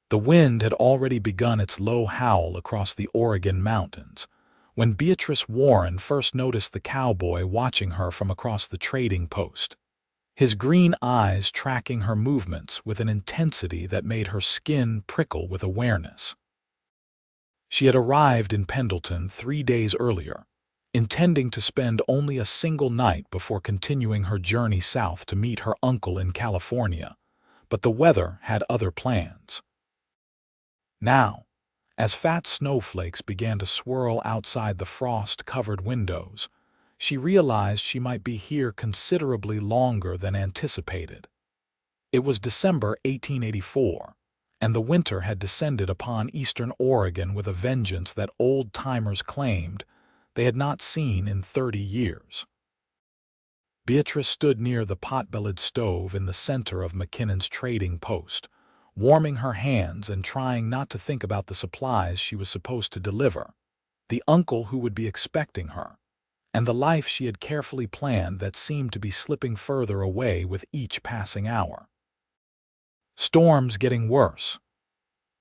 The wind had already begun its low howl across the Oregon mountains when Beatrice Warren first noticed the cowboy watching her from across the trading post, his green eyes tracking her movements with an intensity that made her skin prickle with awareness. She had arrived in Pendleton 3 days earlier, intending to spend only a single night before continuing her journey south to meet her uncle in California, but the weather had other plans. Now, as fat snowflakes began to swirl outside the frost-covered windows, she realized she might be here considerably longer than anticipated. It was December 1884, and the winter had descended upon eastern Oregon with a vengeance that old-timers claimed they had not seen in 30 years. Beatrice stood near the pot-bellied stove in the center of McKinnon's trading post, warming her hands and trying not to think about the supplies she was supposed to deliver, the uncle who would be expecting her, and the life she had carefully planned that seemed to be slipping further away with each passing hour. "Storm's getting worse."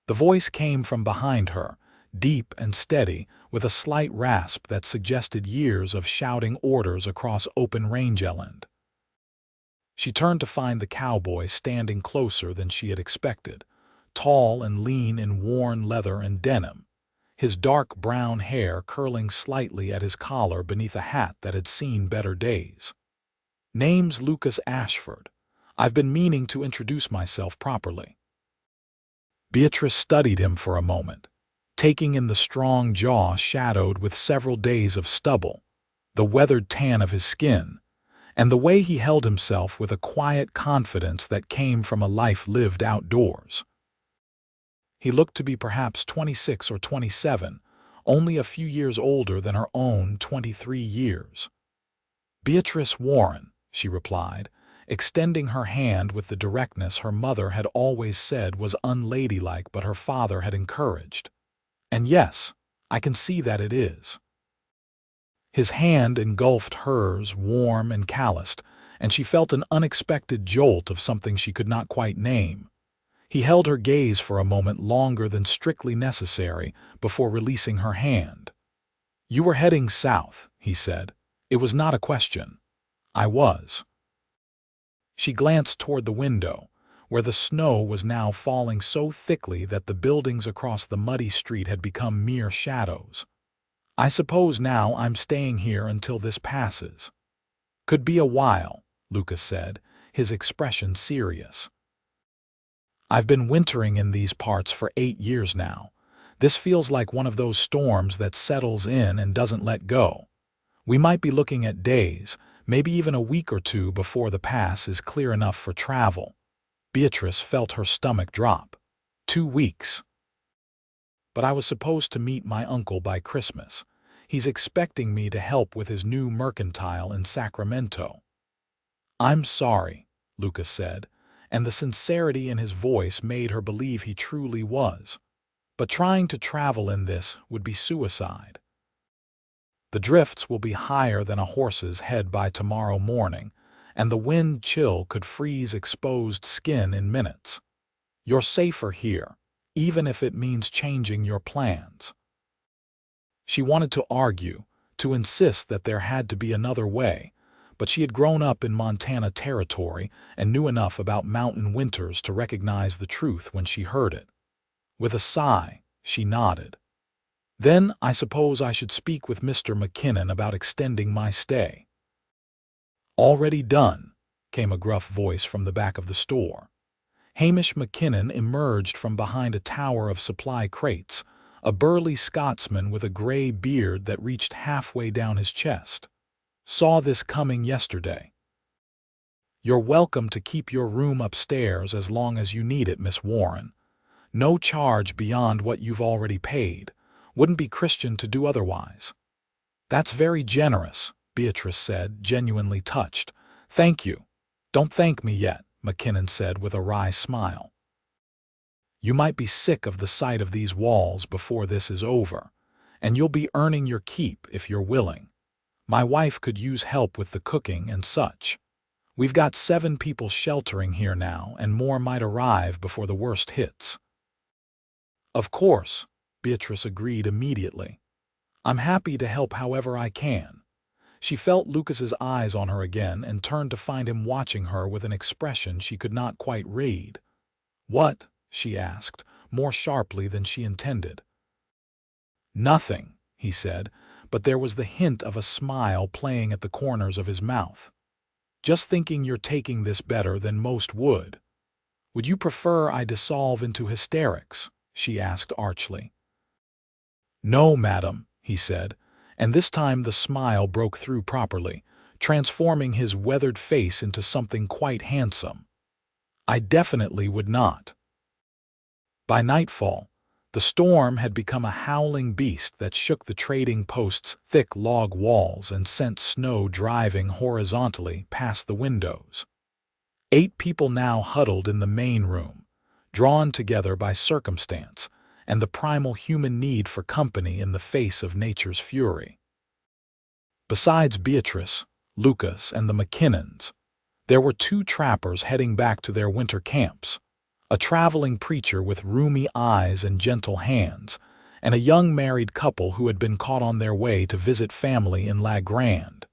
The voice came from behind her, deep and steady, with a slight rasp that suggested years of shouting orders across open rangeland. She turned to find the cowboy standing closer than she had expected, tall and lean in worn leather and denim, his dark brown hair curling slightly at his collar beneath a hat that had seen better days. "Name's Lucas Ashford. I've been meaning to introduce myself properly." Beatrice studied him for a moment, taking in the strong jaw shadowed with several days of stubble, the weathered tan of his skin, and the way he held himself with a quiet confidence that came from a life lived outdoors. He looked to be perhaps 26 or 27, only a few years older than her own 23 years. "Beatrice Warren," she replied, extending her hand with the directness her mother had always said was unladylike but her father had encouraged. "And yes, I can see that it is." His hand engulfed hers, warm and calloused, and she felt an unexpected jolt of something she could not quite name. He held her gaze for a moment longer than strictly necessary before releasing her hand. "You were heading south," he said. "It was not a question." "I was." She glanced toward the window, where the snow was now falling so thickly that the buildings across the muddy street had become mere shadows. "I suppose now I'm staying here until this passes." "Could be a while," Lucas said, his expression serious. "I've been wintering in these parts for 8 years now. This feels like one of those storms that settles in and doesn't let go. We might be looking at days, maybe even a week or two before the pass is clear enough for travel." Beatrice felt her stomach drop. 2 weeks. "But I was supposed to meet my uncle by Christmas. He's expecting me to help with his new mercantile in Sacramento." "I'm sorry," Lucas said, and the sincerity in his voice made her believe he truly was. "But trying to travel in this would be suicide. The drifts will be higher than a horse's head by tomorrow morning, and the wind chill could freeze exposed skin in minutes. You're safer here, even if it means changing your plans." She wanted to argue, to insist that there had to be another way, but she had grown up in Montana territory and knew enough about mountain winters to recognize the truth when she heard it. With a sigh, she nodded. "Then I suppose I should speak with Mr. McKinnon about extending my stay." "Already done," came a gruff voice from the back of the store. Hamish McKinnon emerged from behind a tower of supply crates, a burly Scotsman with a gray beard that reached halfway down his chest. "Saw this coming yesterday." "You're welcome to keep your room upstairs as long as you need it, Miss Warren. No charge beyond what you've already paid. Wouldn't be Christian to do otherwise." "That's very generous," Beatrice said, genuinely touched. "Thank you." "Don't thank me yet," McKinnon said with a wry smile. "You might be sick of the sight of these walls before this is over, and you'll be earning your keep if you're willing. My wife could use help with the cooking and such. We've got 7 people sheltering here now, and more might arrive before the worst hits." Of course, Beatrice agreed immediately. I'm happy to help however I can. She felt Lucas's eyes on her again and turned to find him watching her with an expression she could not quite read. What? She asked, more sharply than she intended. Nothing, he said, but there was the hint of a smile playing at the corners of his mouth. Just thinking you're taking this better than most would. Would you prefer I dissolve into hysterics? She asked archly. No, madam, he said, and this time the smile broke through properly, transforming his weathered face into something quite handsome. I definitely would not. By nightfall, the storm had become a howling beast that shook the trading post's thick log walls and sent snow driving horizontally past the windows. 8 people now huddled in the main room, drawn together by circumstance and the primal human need for company in the face of nature's fury. Besides Beatrice, Lucas, and the McKinnons, there were 2 trappers heading back to their winter camps, a traveling preacher with rheumy eyes and gentle hands, and a young married couple who had been caught on their way to visit family in La Grande.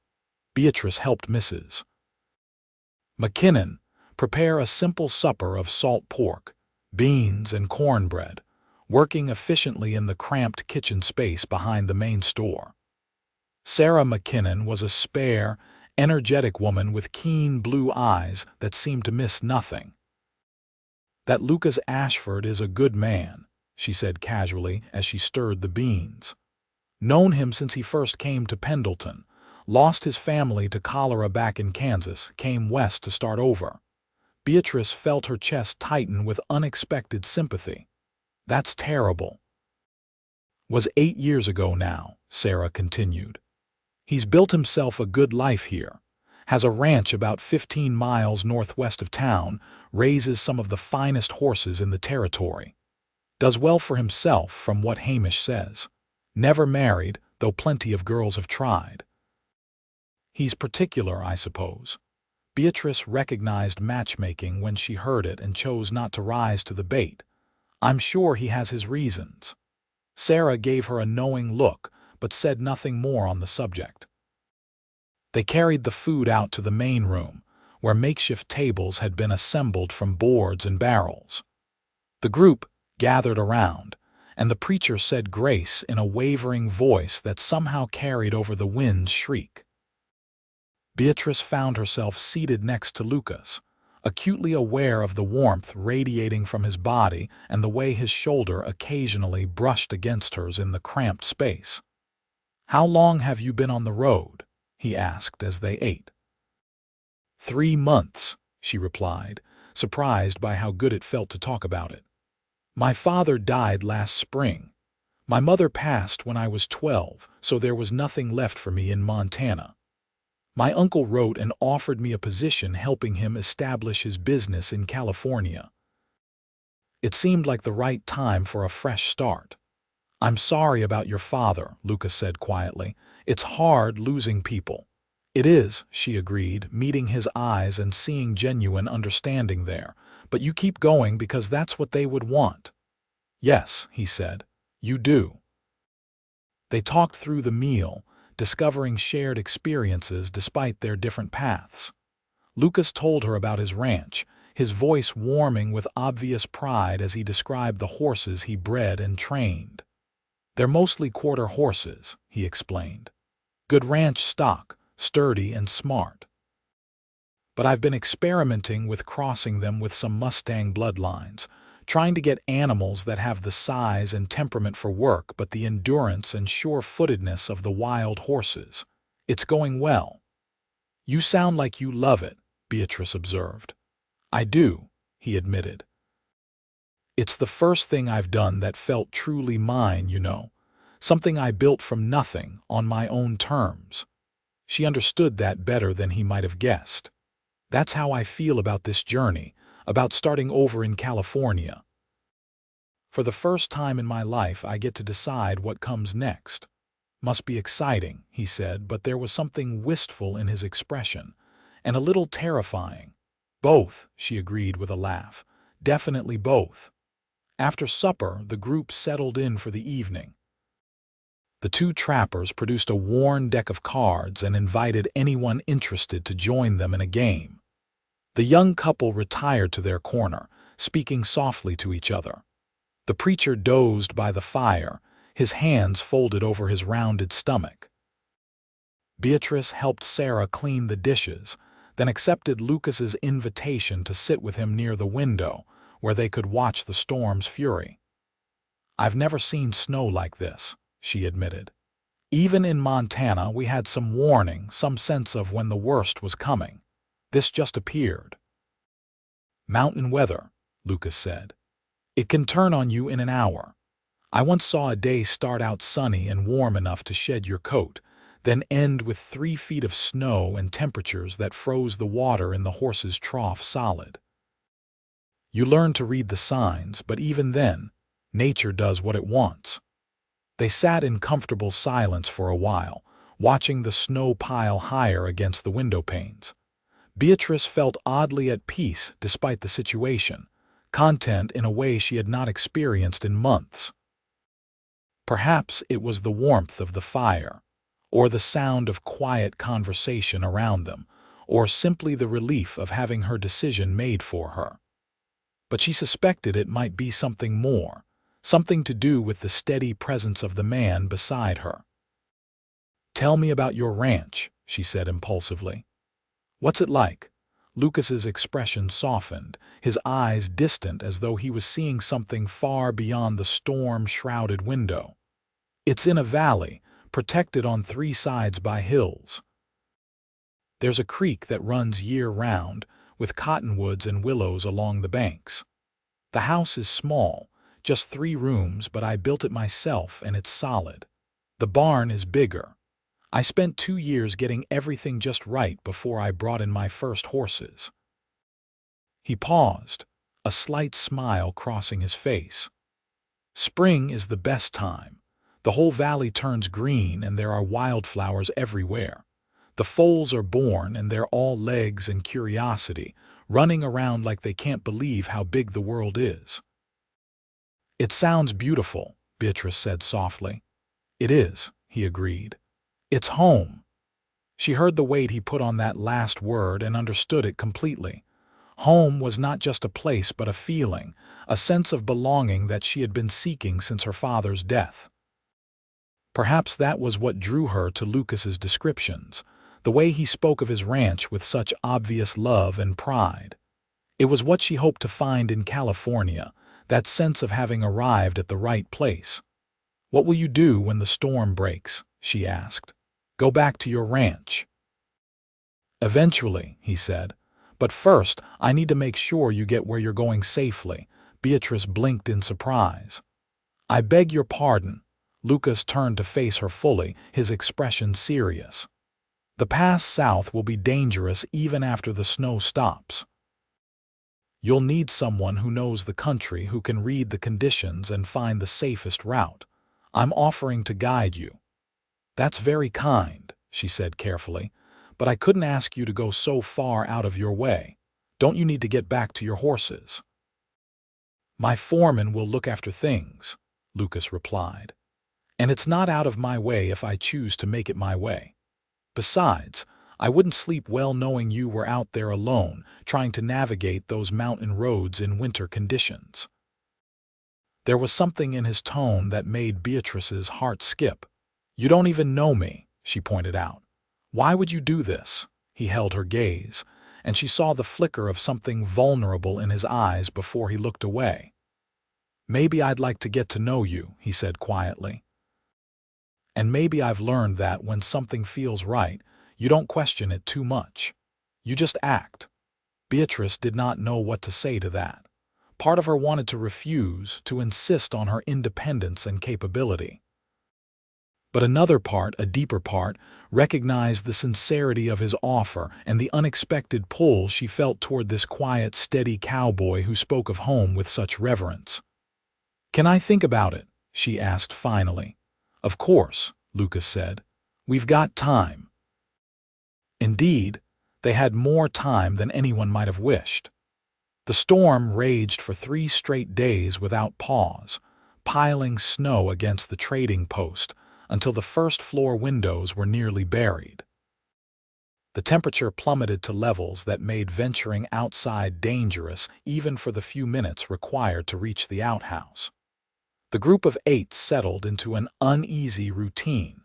Beatrice helped Mrs. McKinnon prepare a simple supper of salt pork, beans, and cornbread, working efficiently in the cramped kitchen space behind the main store. Sarah McKinnon was a spare, energetic woman with keen blue eyes that seemed to miss nothing. That Lucas Ashford is a good man, she said casually as she stirred the beans. Known him since he first came to Pendleton, lost his family to cholera back in Kansas, came west to start over. Beatrice felt her chest tighten with unexpected sympathy. That's terrible. Was 8 years ago now, Sarah continued. He's built himself a good life here, has a ranch about 15 miles northwest of town, raises some of the finest horses in the territory. Does well for himself from what Hamish says. Never married, though plenty of girls have tried. He's particular, I suppose. Beatrice recognized matchmaking when she heard it and chose not to rise to the bait. I'm sure he has his reasons. Sarah gave her a knowing look, but said nothing more on the subject. They carried the food out to the main room, where makeshift tables had been assembled from boards and barrels. The group gathered around, and the preacher said grace in a wavering voice that somehow carried over the wind's shriek. Beatrice found herself seated next to Lucas, acutely aware of the warmth radiating from his body and the way his shoulder occasionally brushed against hers in the cramped space. "How long have you been on the road?" he asked as they ate. 3 months, she replied, surprised by how good it felt to talk about it. My father died last spring. My mother passed when I was 12, so there was nothing left for me in Montana. My uncle wrote and offered me a position helping him establish his business in California. It seemed like the right time for a fresh start. I'm sorry about your father, Lucas said quietly. It's hard losing people. It is, she agreed, meeting his eyes and seeing genuine understanding there. But you keep going because that's what they would want. Yes, he said, you do. They talked through the meal, discovering shared experiences despite their different paths. Lucas told her about his ranch, his voice warming with obvious pride as he described the horses he bred and trained. They're mostly quarter horses, he explained. Good ranch stock, sturdy and smart. But I've been experimenting with crossing them with some Mustang bloodlines, trying to get animals that have the size and temperament for work but the endurance and sure-footedness of the wild horses. It's going well. You sound like you love it, Beatrice observed. I do, he admitted. It's the first thing I've done that felt truly mine, you know. Something I built from nothing, on my own terms. She understood that better than he might have guessed. That's how I feel about this journey, about starting over in California. For the first time in my life, I get to decide what comes next. Must be exciting, he said, but there was something wistful in his expression, and a little terrifying. Both, she agreed with a laugh. Definitely both. After supper, the group settled in for the evening. The two trappers produced a worn deck of cards and invited anyone interested to join them in a game. The young couple retired to their corner, speaking softly to each other. The preacher dozed by the fire, his hands folded over his rounded stomach. Beatrice helped Sarah clean the dishes, then accepted Lucas's invitation to sit with him near the window, where they could watch the storm's fury. "I've never seen snow like this," she admitted. "Even in Montana, we had some warning, some sense of when the worst was coming. This just appeared." "Mountain weather," Lucas said. "It can turn on you in an hour. I once saw a day start out sunny and warm enough to shed your coat, then end with 3 feet of snow and temperatures that froze the water in the horse's trough solid. You learn to read the signs, but even then, nature does what it wants." They sat in comfortable silence for a while, watching the snow pile higher against the window panes. Beatrice felt oddly at peace despite the situation, content in a way she had not experienced in months. Perhaps it was the warmth of the fire, or the sound of quiet conversation around them, or simply the relief of having her decision made for her. But she suspected it might be something more, something to do with the steady presence of the man beside her. "Tell me about your ranch," she said impulsively. "What's it like?" Lucas's expression softened, his eyes distant as though he was seeing something far beyond the storm-shrouded window. "It's in a valley, protected on 3 sides by hills. There's a creek that runs year-round, with cottonwoods and willows along the banks. The house is small, just 3 rooms, but I built it myself and it's solid. The barn is bigger. I spent 2 years getting everything just right before I brought in my first horses." He paused, a slight smile crossing his face. "Spring is the best time. The whole valley turns green and there are wildflowers everywhere. The foals are born and they're all legs and curiosity, running around like they can't believe how big the world is." "It sounds beautiful," Beatrice said softly. "It is," he agreed. "It's home." She heard the weight he put on that last word and understood it completely. Home was not just a place but a feeling, a sense of belonging that she had been seeking since her father's death. Perhaps that was what drew her to Lucas's descriptions, the way he spoke of his ranch with such obvious love and pride. It was what she hoped to find in California, that sense of having arrived at the right place. "What will you do when the storm breaks?" she asked. "Go back to your ranch?" "Eventually," he said. "But first, I need to make sure you get where you're going safely." Beatrice blinked in surprise. "I beg your pardon." Lucas turned to face her fully, his expression serious. "The pass south will be dangerous even after the snow stops. You'll need someone who knows the country, who can read the conditions and find the safest route. I'm offering to guide you." "That's very kind," she said carefully, "but I couldn't ask you to go so far out of your way. Don't you need to get back to your horses?" "My foreman will look after things," Lucas replied. "And it's not out of my way if I choose to make it my way. Besides, I wouldn't sleep well knowing you were out there alone, trying to navigate those mountain roads in winter conditions." There was something in his tone that made Beatrice's heart skip. "You don't even know me," she pointed out. "Why would you do this?" He held her gaze, and she saw the flicker of something vulnerable in his eyes before he looked away. "Maybe I'd like to get to know you," he said quietly. "And maybe I've learned that when something feels right, you don't question it too much. You just act." Beatrice did not know what to say to that. Part of her wanted to refuse, to insist on her independence and capability. But another part, a deeper part, recognized the sincerity of his offer and the unexpected pull she felt toward this quiet, steady cowboy who spoke of home with such reverence. "Can I think about it?" she asked finally. "Of course," Lucas said. "We've got time." Indeed, they had more time than anyone might have wished. The storm raged for 3 straight days without pause, piling snow against the trading post until the first-floor windows were nearly buried. The temperature plummeted to levels that made venturing outside dangerous even for the few minutes required to reach the outhouse. The group of 8 settled into an uneasy routine,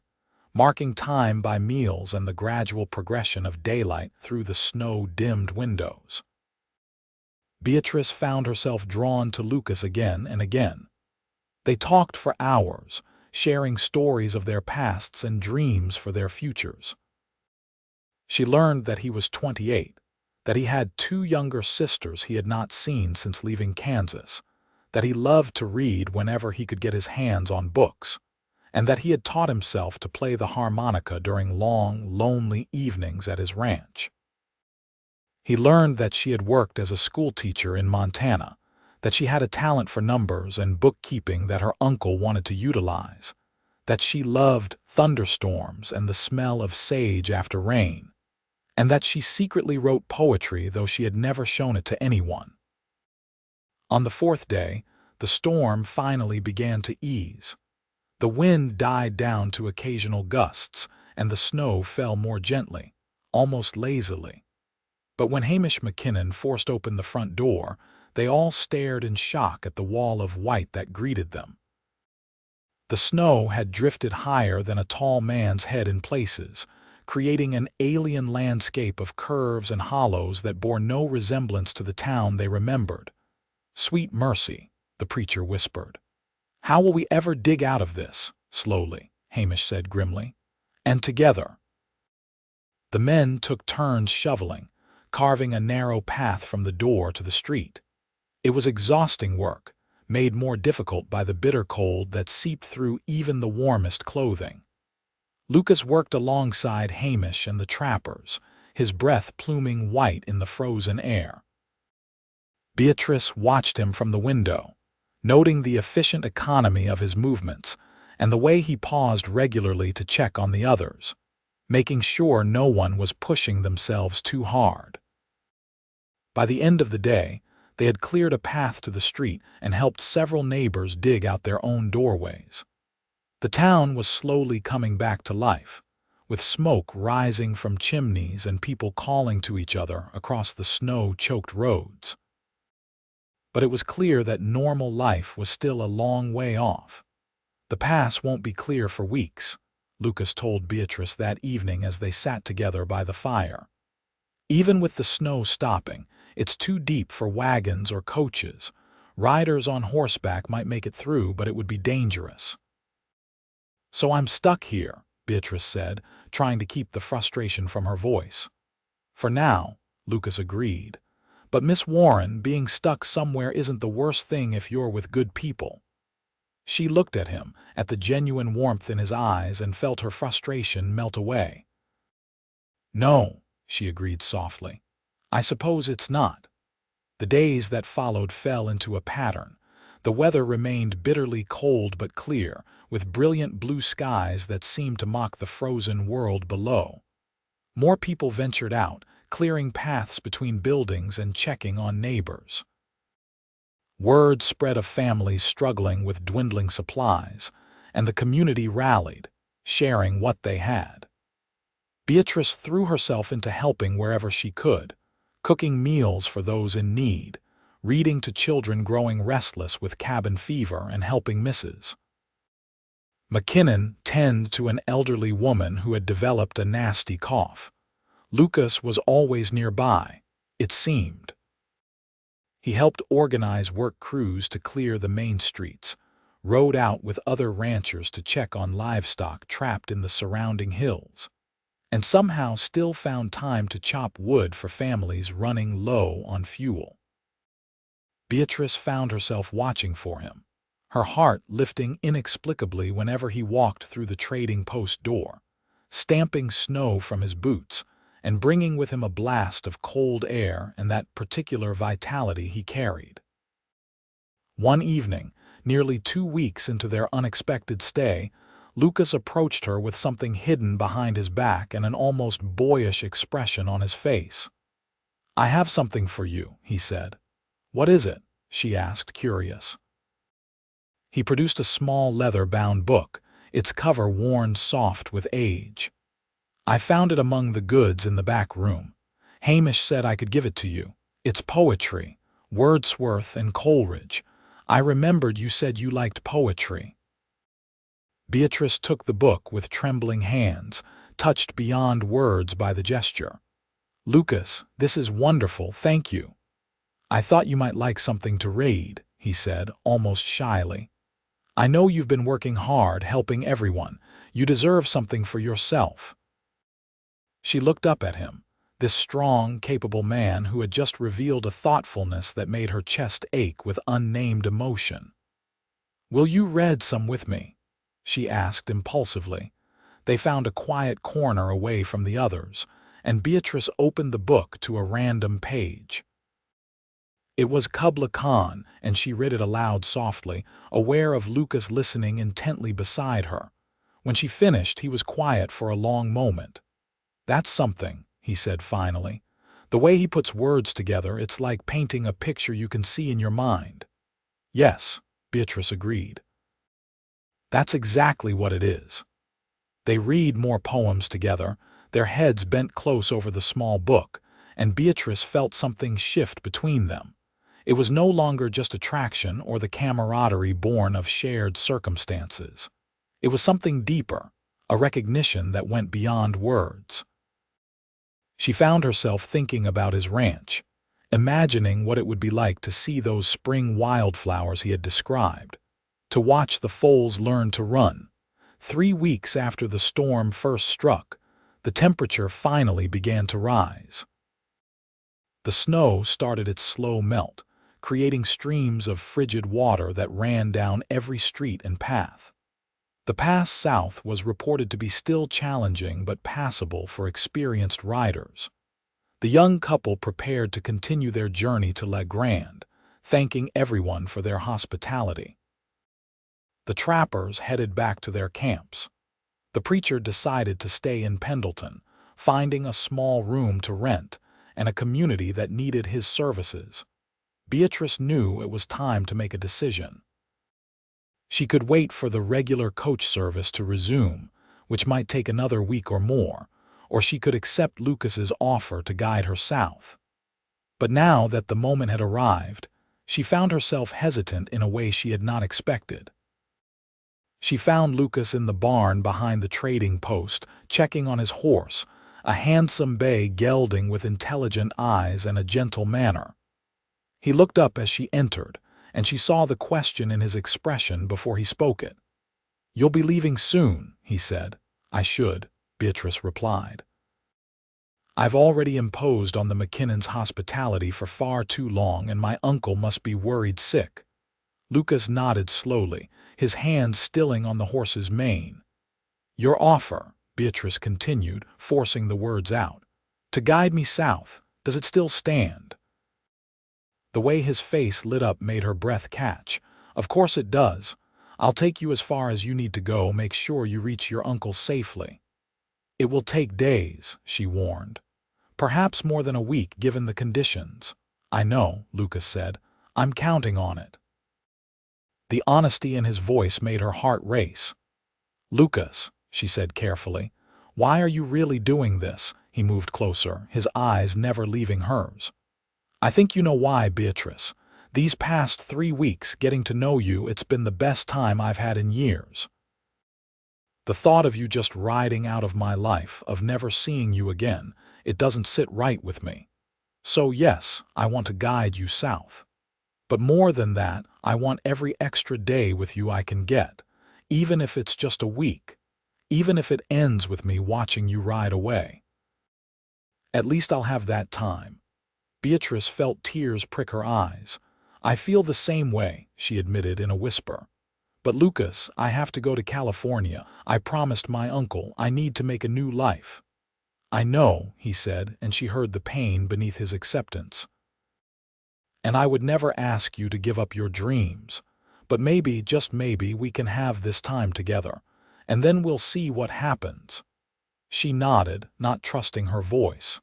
marking time by meals and the gradual progression of daylight through the snow-dimmed windows. Beatrice found herself drawn to Lucas again and again. They talked for hours, sharing stories of their pasts and dreams for their futures. She learned that he was 28, that he had 2 younger sisters he had not seen since leaving Kansas, that he loved to read whenever he could get his hands on books, and that he had taught himself to play the harmonica during long, lonely evenings at his ranch. He learned that she had worked as a schoolteacher in Montana, that she had a talent for numbers and bookkeeping that her uncle wanted to utilize, that she loved thunderstorms and the smell of sage after rain, and that she secretly wrote poetry though she had never shown it to anyone. On the 4th day, the storm finally began to ease. The wind died down to occasional gusts, and the snow fell more gently, almost lazily. But when Hamish McKinnon forced open the front door, they all stared in shock at the wall of white that greeted them. The snow had drifted higher than a tall man's head in places, creating an alien landscape of curves and hollows that bore no resemblance to the town they remembered. "Sweet mercy," the preacher whispered. "How will we ever dig out of this?" Slowly, Hamish said grimly. "And together." The men took turns shoveling, carving a narrow path from the door to the street. It was exhausting work, made more difficult by the bitter cold that seeped through even the warmest clothing. Lucas worked alongside Hamish and the trappers, his breath pluming white in the frozen air. Beatrice watched him from the window, noting the efficient economy of his movements and the way he paused regularly to check on the others, making sure no one was pushing themselves too hard. By the end of the day, they had cleared a path to the street and helped several neighbors dig out their own doorways. The town was slowly coming back to life, with smoke rising from chimneys and people calling to each other across the snow-choked roads. But it was clear that normal life was still a long way off. "The pass won't be clear for weeks," Lucas told Beatrice that evening as they sat together by the fire. "Even with the snow stopping, it's too deep for wagons or coaches. Riders on horseback might make it through, but it would be dangerous." "So I'm stuck here," Beatrice said, trying to keep the frustration from her voice. "For now," Lucas agreed. "But Miss Warren, being stuck somewhere isn't the worst thing if you're with good people." She looked at him, at the genuine warmth in his eyes, and felt her frustration melt away. "No," she agreed softly. "I suppose it's not." The days that followed fell into a pattern. The weather remained bitterly cold but clear, with brilliant blue skies that seemed to mock the frozen world below. More people ventured out, clearing paths between buildings and checking on neighbors. Word spread of families struggling with dwindling supplies, and the community rallied, sharing what they had. Beatrice threw herself into helping wherever she could, cooking meals for those in need, reading to children growing restless with cabin fever, and helping Mrs. McKinnon tend to an elderly woman who had developed a nasty cough. Lucas was always nearby, it seemed. He helped organize work crews to clear the main streets, rode out with other ranchers to check on livestock trapped in the surrounding hills, and somehow still found time to chop wood for families running low on fuel. Beatrice found herself watching for him, her heart lifting inexplicably whenever he walked through the trading post door, stamping snow from his boots and bringing with him a blast of cold air and that particular vitality he carried. One evening, nearly 2 weeks into their unexpected stay, Lucas approached her with something hidden behind his back and an almost boyish expression on his face. "I have something for you," he said. "What is it?" she asked, curious. He produced a small leather-bound book, its cover worn soft with age. "I found it among the goods in the back room. Hamish said I could give it to you. It's poetry, Wordsworth and Coleridge. I remembered you said you liked poetry." Beatrice took the book with trembling hands, touched beyond words by the gesture. "Lucas, this is wonderful, thank you." "I thought you might like something to read," he said, almost shyly. "I know you've been working hard, helping everyone. You deserve something for yourself." She looked up at him, this strong, capable man who had just revealed a thoughtfulness that made her chest ache with unnamed emotion. "Will you read some with me?" she asked impulsively. They found a quiet corner away from the others, and Beatrice opened the book to a random page. It was Kubla Khan, and she read it aloud softly, aware of Lucas listening intently beside her. When she finished, he was quiet for a long moment. "That's something," he said finally. "The way he puts words together, it's like painting a picture you can see in your mind." "Yes," Beatrice agreed. "That's exactly what it is." They read more poems together, their heads bent close over the small book, and Beatrice felt something shift between them. It was no longer just attraction or the camaraderie born of shared circumstances. It was something deeper, a recognition that went beyond words. She found herself thinking about his ranch, imagining what it would be like to see those spring wildflowers he had described, to watch the foals learn to run. 3 weeks after the storm first struck, the temperature finally began to rise. The snow started its slow melt, creating streams of frigid water that ran down every street and path. The pass south was reported to be still challenging but passable for experienced riders. The young couple prepared to continue their journey to La Grande, thanking everyone for their hospitality. The trappers headed back to their camps. The preacher decided to stay in Pendleton, finding a small room to rent and a community that needed his services. Beatrice knew it was time to make a decision. She could wait for the regular coach service to resume, which might take another week or she could accept Lucas's offer to guide her south. But now that the moment had arrived, she found herself hesitant in a way she had not expected. She found Lucas in the barn behind the trading post, checking on his horse, a handsome bay gelding with intelligent eyes and a gentle manner. He looked up as she entered, and she saw the question in his expression before he spoke it. "You'll be leaving soon," he said. "I should," Beatrice replied. "I've already imposed on the McKinnons' hospitality for far too long, and my uncle must be worried sick." Lucas nodded slowly, his hand stilling on the horse's mane. "Your offer," Beatrice continued, forcing the words out, "to guide me south, does it still stand?" The way his face lit up made her breath catch. "Of course it does. I'll take you as far as you need to go, make sure you reach your uncle safely." "It will take days," she warned. "Perhaps more than a week given the conditions." "I know," Lucas said. "I'm counting on it." The honesty in his voice made her heart race. "Lucas," she said carefully, "why are you really doing this?" He moved closer, his eyes never leaving hers. "I think you know why, Beatrice. These past 3 weeks, getting to know you, it's been the best time I've had in years. The thought of you just riding out of my life, of never seeing you again, it doesn't sit right with me. So yes, I want to guide you south. But more than that, I want every extra day with you I can get, even if it's just a week, even if it ends with me watching you ride away. At least I'll have that time." Beatrice felt tears prick her eyes. "I feel the same way," she admitted in a whisper. "But Lucas, I have to go to California. I promised my uncle I need to make a new life." "I know," he said, and she heard the pain beneath his acceptance. "And I would never ask you to give up your dreams. But maybe, just maybe, we can have this time together, and then we'll see what happens." She nodded, not trusting her voice.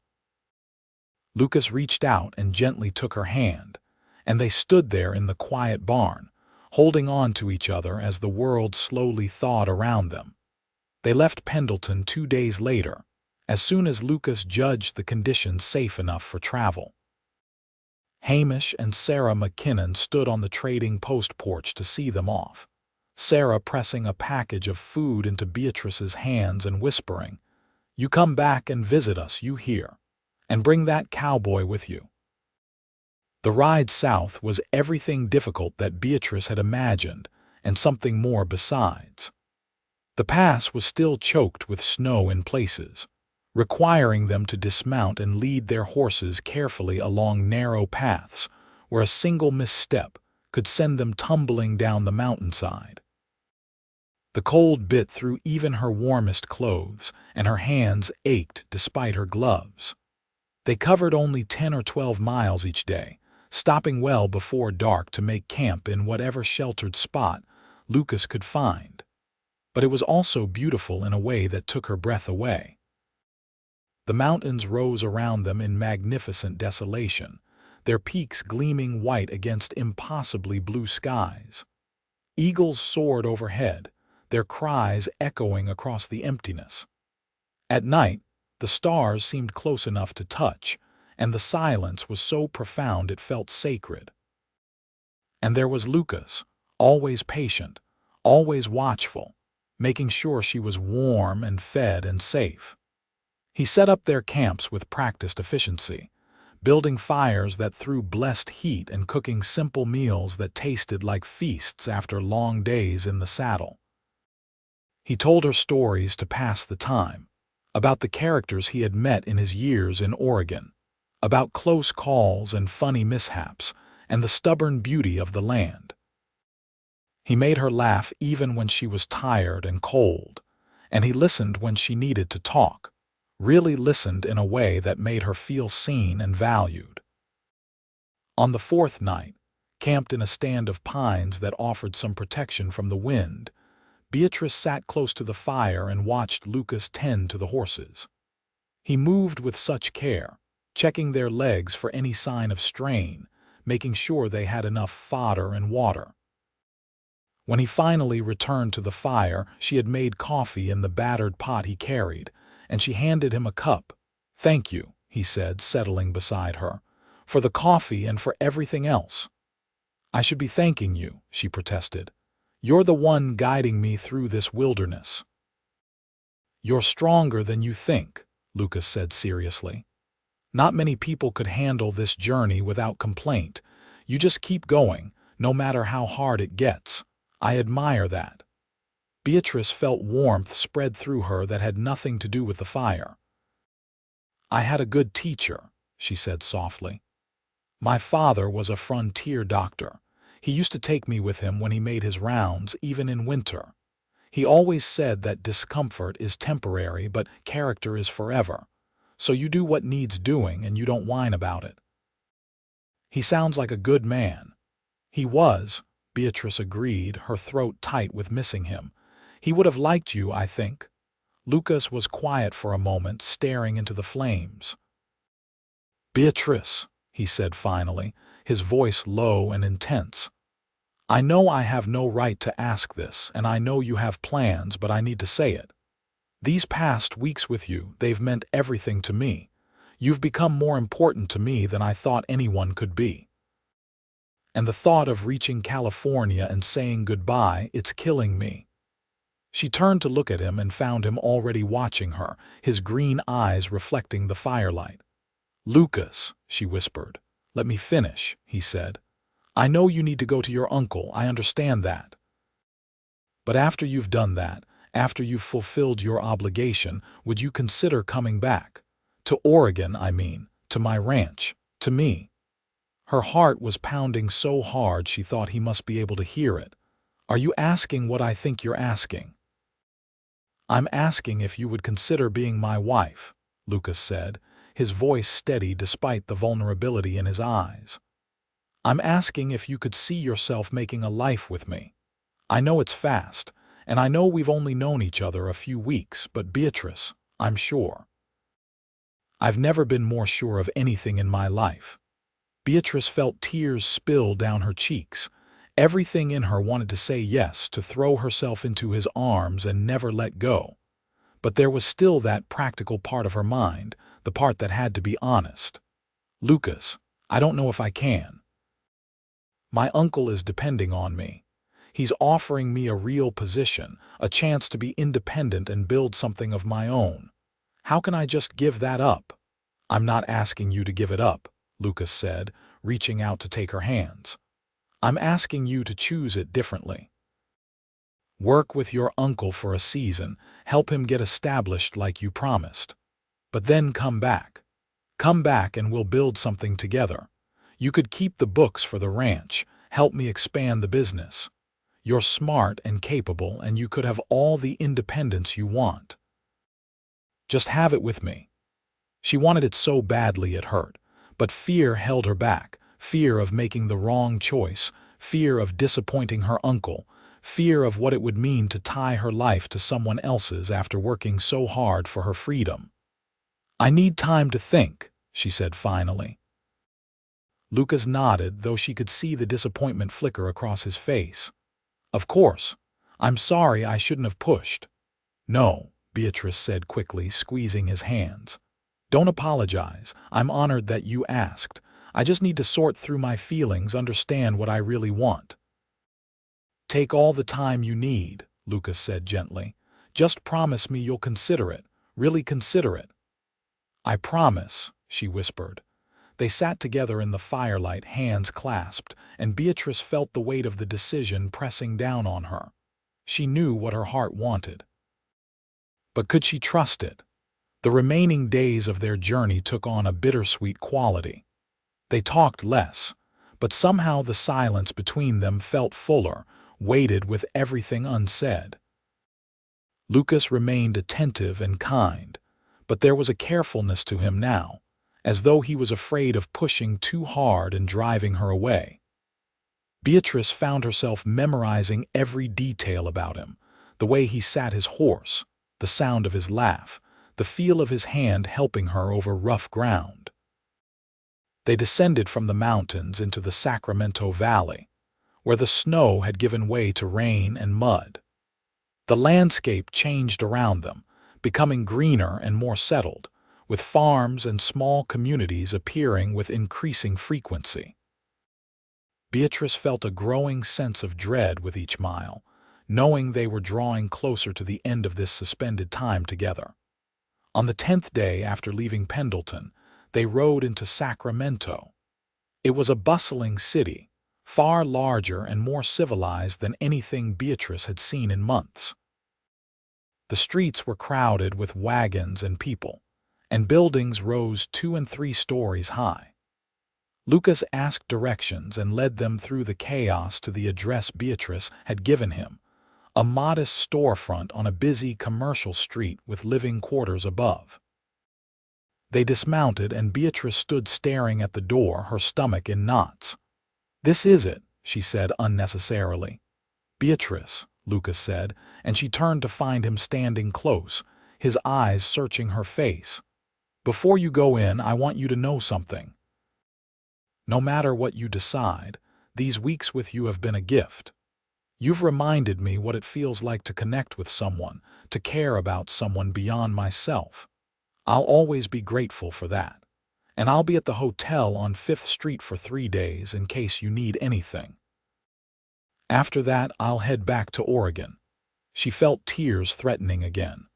Lucas reached out and gently took her hand, and they stood there in the quiet barn, holding on to each other as the world slowly thawed around them. They left Pendleton 2 days later, as soon as Lucas judged the conditions safe enough for travel. Hamish and Sarah McKinnon stood on the trading post porch to see them off, Sarah pressing a package of food into Beatrice's hands and whispering, "You come back and visit us, you hear, and bring that cowboy with you." The ride south was everything difficult that Beatrice had imagined, and something more besides. The pass was still choked with snow in places, requiring them to dismount and lead their horses carefully along narrow paths where a single misstep could send them tumbling down the mountainside. The cold bit through even her warmest clothes, and her hands ached despite her gloves. They covered only 10 or 12 miles each day, stopping well before dark to make camp in whatever sheltered spot Lucas could find. But it was also beautiful in a way that took her breath away. The mountains rose around them in magnificent desolation, their peaks gleaming white against impossibly blue skies. Eagles soared overhead, their cries echoing across the emptiness. At night, the stars seemed close enough to touch, and the silence was so profound it felt sacred. And there was Lucas, always patient, always watchful, making sure she was warm and fed and safe. He set up their camps with practiced efficiency, building fires that threw blessed heat and cooking simple meals that tasted like feasts after long days in the saddle. He told her stories to pass the time, about the characters he had met in his years in Oregon, about close calls and funny mishaps, and the stubborn beauty of the land. He made her laugh even when she was tired and cold, and he listened when she needed to talk, really listened in a way that made her feel seen and valued. On the fourth night, camped in a stand of pines that offered some protection from the wind, Beatrice sat close to the fire and watched Lucas tend to the horses. He moved with such care, checking their legs for any sign of strain, making sure they had enough fodder and water. When he finally returned to the fire, she had made coffee in the battered pot he carried, and she handed him a cup. "Thank you," he said, settling beside her, "for the coffee and for everything else." "I should be thanking you," she protested. "You're the one guiding me through this wilderness." "You're stronger than you think," Lucas said seriously. "Not many people could handle this journey without complaint. You just keep going, no matter how hard it gets. I admire that." Beatrice felt warmth spread through her that had nothing to do with the fire. "I had a good teacher," she said softly. "My father was a frontier doctor. He used to take me with him when he made his rounds, even in winter. He always said that discomfort is temporary, but character is forever. So you do what needs doing and you don't whine about it." "He sounds like a good man." "He was," Beatrice agreed, her throat tight with missing him. "He would have liked you, I think." Lucas was quiet for a moment, staring into the flames. "Beatrice," he said finally, his voice low and intense. "I know I have no right to ask this, and I know you have plans, but I need to say it. These past weeks with you, they've meant everything to me. You've become more important to me than I thought anyone could be. And the thought of reaching California and saying goodbye, it's killing me." She turned to look at him and found him already watching her, his green eyes reflecting the firelight. "Lucas," she whispered. "Let me finish," he said. "I know you need to go to your uncle, I understand that. But after you've done that, after you've fulfilled your obligation, would you consider coming back? To Oregon, I mean, to my ranch, to me." Her heart was pounding so hard she thought he must be able to hear it. "Are you asking what I think you're asking?" "I'm asking if you would consider being my wife," Lucas said, his voice steady despite the vulnerability in his eyes. "I'm asking if you could see yourself making a life with me. I know it's fast, and I know we've only known each other a few weeks, but Beatrice, I'm sure. I've never been more sure of anything in my life." Beatrice felt tears spill down her cheeks. Everything in her wanted to say yes, to throw herself into his arms and never let go. But there was still that practical part of her mind, the part that had to be honest. "Lucas, I don't know if I can. My uncle is depending on me. He's offering me a real position, a chance to be independent and build something of my own. How can I just give that up?" "I'm not asking you to give it up," Lucas said, reaching out to take her hands. "I'm asking you to choose it differently. Work with your uncle for a season, help him get established like you promised. But then come back. Come back and we'll build something together. You could keep the books for the ranch, help me expand the business. You're smart and capable, and you could have all the independence you want. Just have it with me." She wanted it so badly it hurt, but fear held her back, fear of making the wrong choice, fear of disappointing her uncle, fear of what it would mean to tie her life to someone else's after working so hard for her freedom. "I need time to think," she said finally. Lucas nodded, though she could see the disappointment flicker across his face. "Of course. I'm sorry I shouldn't have pushed." "No," Beatrice said quickly, squeezing his hands. "Don't apologize. I'm honored that you asked. I just need to sort through my feelings, understand what I really want." "Take all the time you need," Lucas said gently. "Just promise me you'll consider it, really consider it." "I promise," she whispered. They sat together in the firelight, hands clasped, and Beatrice felt the weight of the decision pressing down on her. She knew what her heart wanted. But could she trust it? The remaining days of their journey took on a bittersweet quality. They talked less, but somehow the silence between them felt fuller, weighted with everything unsaid. Lucas remained attentive and kind, but there was a carefulness to him now, as though he was afraid of pushing too hard and driving her away. Beatrice found herself memorizing every detail about him, the way he sat his horse, the sound of his laugh, the feel of his hand helping her over rough ground. They descended from the mountains into the Sacramento Valley, where the snow had given way to rain and mud. The landscape changed around them, becoming greener and more settled, with farms and small communities appearing with increasing frequency. Beatrice felt a growing sense of dread with each mile, knowing they were drawing closer to the end of this suspended time together. On the 10th day after leaving Pendleton, they rode into Sacramento. It was a bustling city, far larger and more civilized than anything Beatrice had seen in months. The streets were crowded with wagons and people, and buildings rose 2 and 3 stories high. Lucas asked directions and led them through the chaos to the address Beatrice had given him, a modest storefront on a busy commercial street with living quarters above. They dismounted, and Beatrice stood staring at the door, her stomach in knots. "This is it," she said unnecessarily. "Beatrice," Lucas said, and she turned to find him standing close, his eyes searching her face. "Before you go in, I want you to know something. No matter what you decide, these weeks with you have been a gift. You've reminded me what it feels like to connect with someone, to care about someone beyond myself. I'll always be grateful for that. And I'll be at the hotel on 5th Street for 3 days in case you need anything. After that, I'll head back to Oregon." She felt tears threatening again.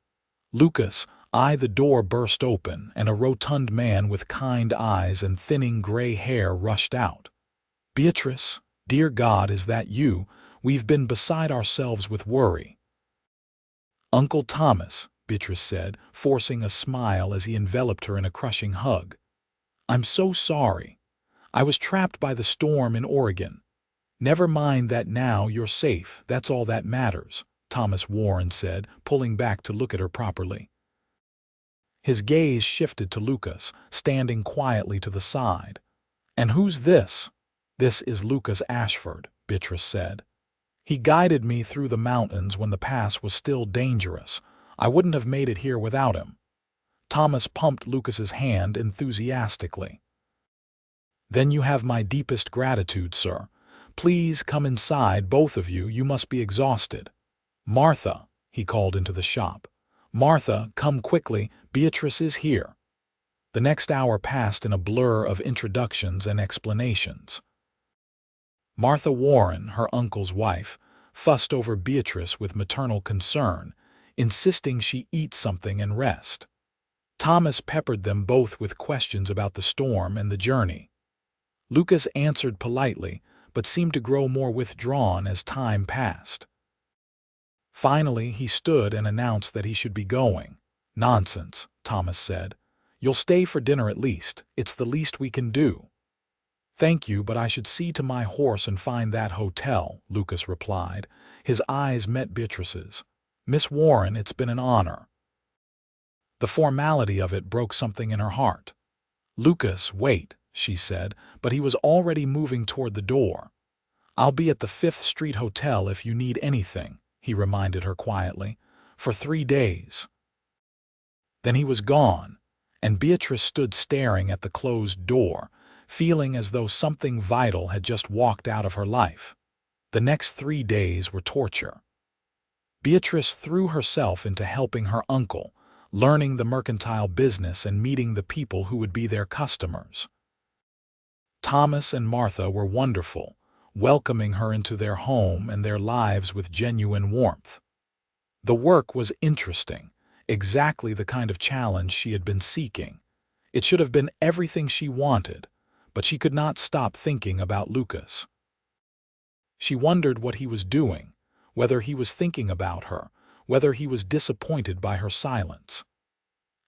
"Lucas," the door burst open, and a rotund man with kind eyes and thinning gray hair rushed out. "Beatrice, dear God, is that you? We've been beside ourselves with worry." "Uncle Thomas," Beatrice said, forcing a smile as he enveloped her in a crushing hug. "I'm so sorry. I was trapped by the storm in Oregon. Never mind that, now you're safe, that's all that matters," Thomas Warren said, pulling back to look at her properly. His gaze shifted to Lucas, standing quietly to the side. "And who's this?" "This is Lucas Ashford," Beatrice said. "He guided me through the mountains when the pass was still dangerous. I wouldn't have made it here without him." Thomas pumped Lucas's hand enthusiastically. "Then you have my deepest gratitude, sir. Please come inside, both of you. You must be exhausted." "Martha," he called into the shop. "Martha, come quickly. Beatrice is here." The next hour passed in a blur of introductions and explanations. Martha Warren, her uncle's wife, fussed over Beatrice with maternal concern, insisting she eat something and rest. Thomas peppered them both with questions about the storm and the journey. Lucas answered politely, but seemed to grow more withdrawn as time passed. Finally, he stood and announced that he should be going. "Nonsense," Thomas said. "You'll stay for dinner at least. It's the least we can do." "Thank you, but I should see to my horse and find that hotel," Lucas replied. His eyes met Beatrice's. "Miss Warren, it's been an honor." The formality of it broke something in her heart. "Lucas, wait," she said, but he was already moving toward the door. "I'll be at the 5th Street Hotel if you need anything," he reminded her quietly, "for 3 days." Then he was gone, and Beatrice stood staring at the closed door, feeling as though something vital had just walked out of her life. The next 3 days were torture. Beatrice threw herself into helping her uncle, learning the mercantile business and meeting the people who would be their customers. Thomas and Martha were wonderful, welcoming her into their home and their lives with genuine warmth. The work was interesting, exactly the kind of challenge she had been seeking. It should have been everything she wanted, but she could not stop thinking about Lucas. She wondered what he was doing, whether he was thinking about her, whether he was disappointed by her silence.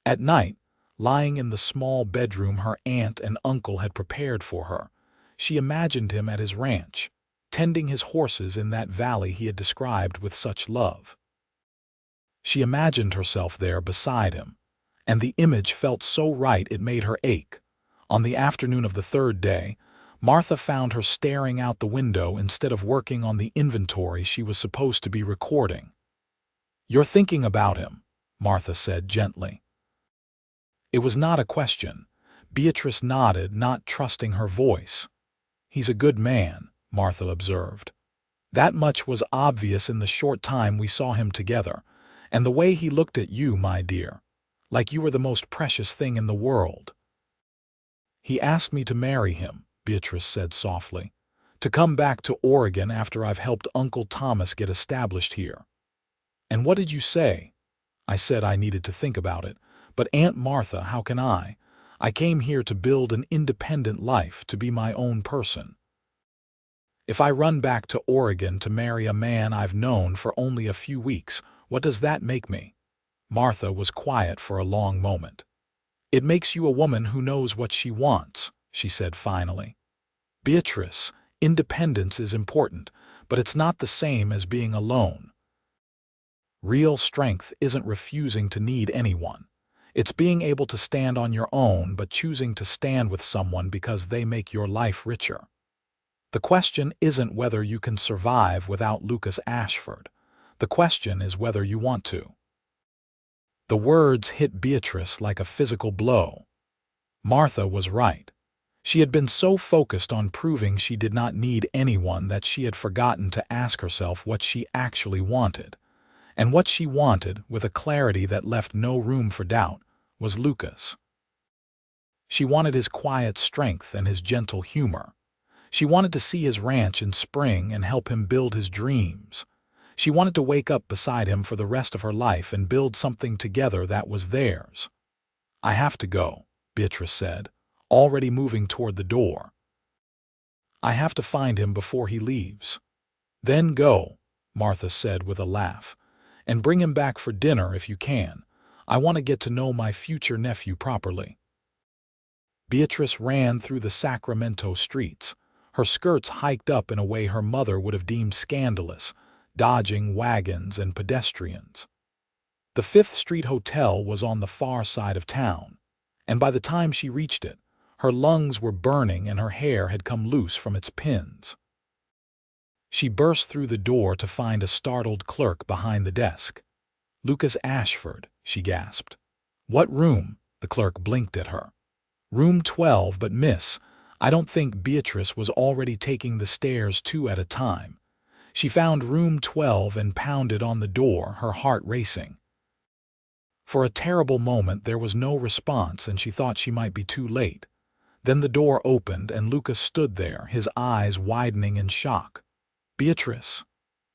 At night, lying in the small bedroom her aunt and uncle had prepared for her, she imagined him at his ranch, tending his horses in that valley he had described with such love. She imagined herself there beside him, and the image felt so right it made her ache. On the afternoon of the 3rd day, Martha found her staring out the window instead of working on the inventory she was supposed to be recording. "You're thinking about him," Martha said gently. It was not a question. Beatrice nodded, not trusting her voice. "He's a good man," Martha observed. "That much was obvious in the short time we saw him together, and the way he looked at you, my dear, like you were the most precious thing in the world." "He asked me to marry him," Beatrice said softly, "to come back to Oregon after I've helped Uncle Thomas get established here." "And what did you say?" "I said I needed to think about it. But Aunt Martha, how can I? I came here to build an independent life, to be my own person. If I run back to Oregon to marry a man I've known for only a few weeks, what does that make me?" Martha was quiet for a long moment. "It makes you a woman who knows what she wants," she said finally. "Beatrice, independence is important, but it's not the same as being alone. Real strength isn't refusing to need anyone. It's being able to stand on your own but choosing to stand with someone because they make your life richer. The question isn't whether you can survive without Lucas Ashford. The question is whether you want to." The words hit Beatrice like a physical blow. Martha was right. She had been so focused on proving she did not need anyone that she had forgotten to ask herself what she actually wanted. And what she wanted, with a clarity that left no room for doubt, was Lucas. She wanted his quiet strength and his gentle humor. She wanted to see his ranch in spring and help him build his dreams. She wanted to wake up beside him for the rest of her life and build something together that was theirs. "I have to go," Beatrice said, already moving toward the door. "I have to find him before he leaves." "Then go," Martha said with a laugh, "and bring him back for dinner if you can. I want to get to know my future nephew properly." Beatrice ran through the Sacramento streets, her skirts hiked up in a way her mother would have deemed scandalous, dodging wagons and pedestrians. The 5th Street Hotel was on the far side of town, and by the time she reached it, her lungs were burning and her hair had come loose from its pins. She burst through the door to find a startled clerk behind the desk. "Lucas Ashford," she gasped. "What room?" The clerk blinked at her. "Room 12, but miss, I don't think Beatrice was already taking the stairs two at a time. She found room 12 and pounded on the door, her heart racing. For a terrible moment there was no response, and she thought she might be too late. Then the door opened and Lucas stood there, his eyes widening in shock. "Beatrice?"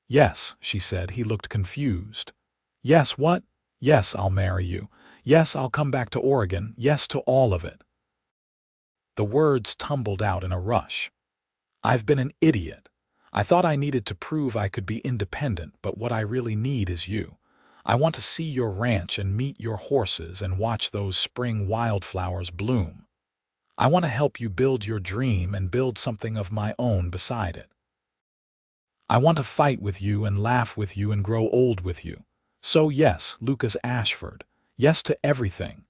"Yes," she said. He looked confused. "Yes, what?" "Yes, I'll marry you. Yes, I'll come back to Oregon. Yes to all of it." The words tumbled out in a rush. "I've been an idiot. I thought I needed to prove I could be independent, but what I really need is you. I want to see your ranch and meet your horses and watch those spring wildflowers bloom. I want to help you build your dream and build something of my own beside it. I want to fight with you and laugh with you and grow old with you. So yes, Lucas Ashford, yes to everything."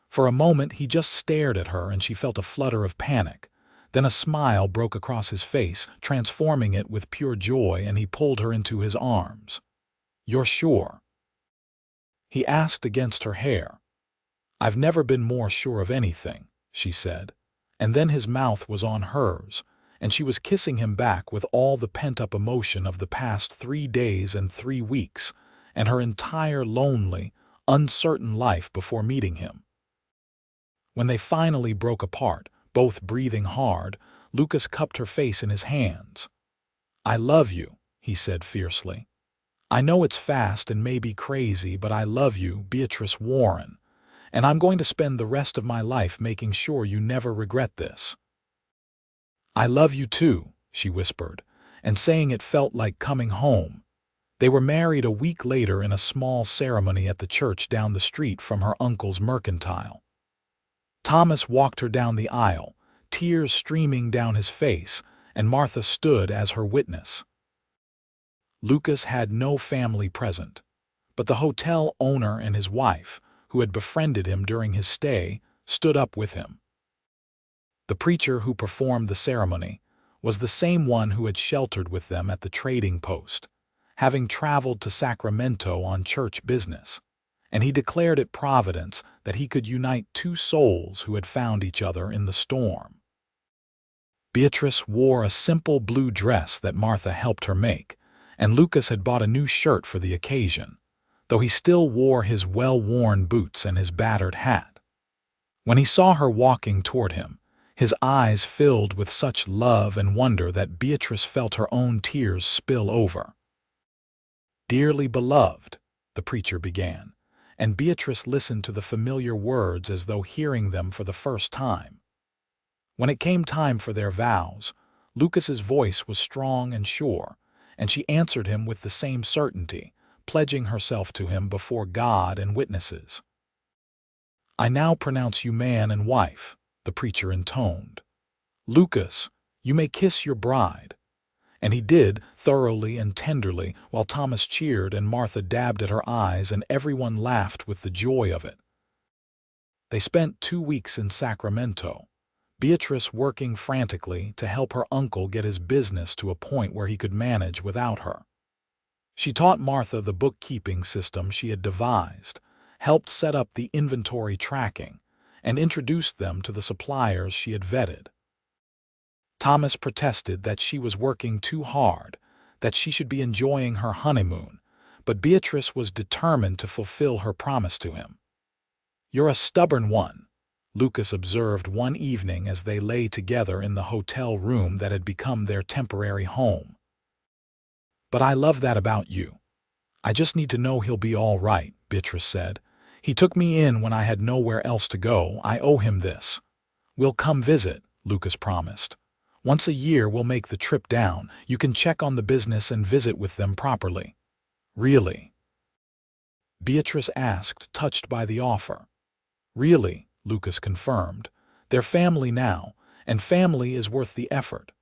For a moment he just stared at her and she felt a flutter of panic. Then a smile broke across his face, transforming it with pure joy, and he pulled her into his arms. "You're sure?" he asked against her hair. "I've never been more sure of anything," she said. And then his mouth was on hers, and she was kissing him back with all the pent-up emotion of the past 3 days and 3 weeks, and her entire lonely, uncertain life before meeting him. When they finally broke apart, both breathing hard, Lucas cupped her face in his hands. "I love you," he said fiercely. "I know it's fast and maybe crazy, but I love you, Beatrice Warren, and I'm going to spend the rest of my life making sure you never regret this." "I love you too," she whispered, and saying it felt like coming home. They were married a week later in a small ceremony at the church down the street from her uncle's mercantile. Thomas walked her down the aisle, tears streaming down his face, and Martha stood as her witness. Lucas had no family present, but the hotel owner and his wife, who had befriended him during his stay, stood up with him. The preacher who performed the ceremony was the same one who had sheltered with them at the trading post, having traveled to Sacramento on church business, and he declared it providence that he could unite two souls who had found each other in the storm. Beatrice wore a simple blue dress that Martha helped her make, and Lucas had bought a new shirt for the occasion, though he still wore his well-worn boots and his battered hat. When he saw her walking toward him, his eyes filled with such love and wonder that Beatrice felt her own tears spill over. "Dearly beloved," the preacher began, and Beatrice listened to the familiar words as though hearing them for the first time. When it came time for their vows, Lucas's voice was strong and sure, and she answered him with the same certainty, pledging herself to him before God and witnesses. "I now pronounce you man and wife," the preacher intoned. "Lucas, you may kiss your bride." And he did, thoroughly and tenderly, while Thomas cheered and Martha dabbed at her eyes and everyone laughed with the joy of it. They spent 2 weeks in Sacramento, Beatrice working frantically to help her uncle get his business to a point where he could manage without her. She taught Martha the bookkeeping system she had devised, helped set up the inventory tracking, and introduced them to the suppliers she had vetted. Thomas protested that she was working too hard, that she should be enjoying her honeymoon, but Beatrice was determined to fulfill her promise to him. "You're a stubborn one," Lucas observed one evening as they lay together in the hotel room that had become their temporary home. "But I love that about you. I just need to know he'll be all right," Beatrice said. "He took me in when I had nowhere else to go. I owe him this." "We'll come visit," Lucas promised. "Once a year we'll make the trip down. You can check on the business and visit with them properly." "Really?" Beatrice asked, touched by the offer. "Really," Lucas confirmed. "They're family now, and family is worth the effort."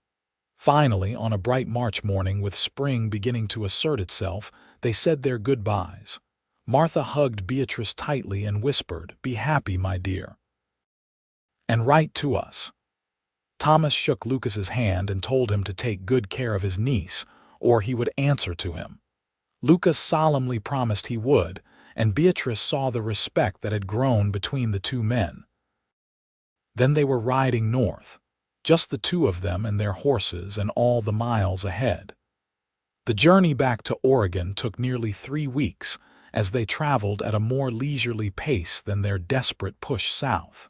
Finally, on a bright March morning with spring beginning to assert itself, they said their goodbyes. Martha hugged Beatrice tightly and whispered, "Be happy, my dear. And write to us." Thomas shook Lucas's hand and told him to take good care of his niece, or he would answer to him. Lucas solemnly promised he would, and Beatrice saw the respect that had grown between the two men. Then they were riding north, just the two of them and their horses and all the miles ahead. The journey back to Oregon took nearly 3 weeks as they traveled at a more leisurely pace than their desperate push south.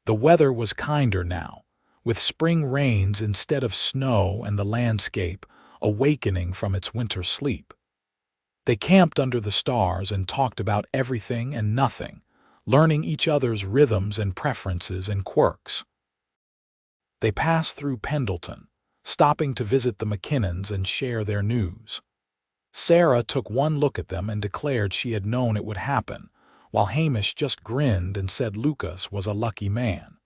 The weather was kinder now, with spring rains instead of snow and the landscape awakening from its winter sleep. They camped under the stars and talked about everything and nothing, learning each other's rhythms and preferences and quirks. They passed through Pendleton, stopping to visit the McKinnons and share their news. Sarah took one look at them and declared she had known it would happen, while Hamish just grinned and said Lucas was a lucky man.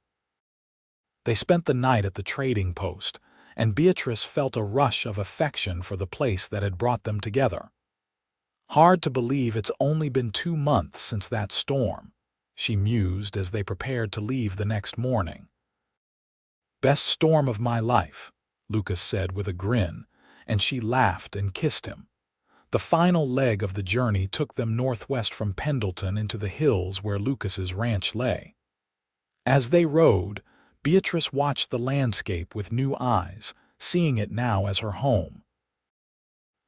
They spent the night at the trading post, and Beatrice felt a rush of affection for the place that had brought them together. "Hard to believe it's only been 2 months since that storm," she mused as they prepared to leave the next morning. "Best storm of my life," Lucas said with a grin, and she laughed and kissed him. The final leg of the journey took them northwest from Pendleton into the hills where Lucas's ranch lay. As they rode, Beatrice watched the landscape with new eyes, seeing it now as her home.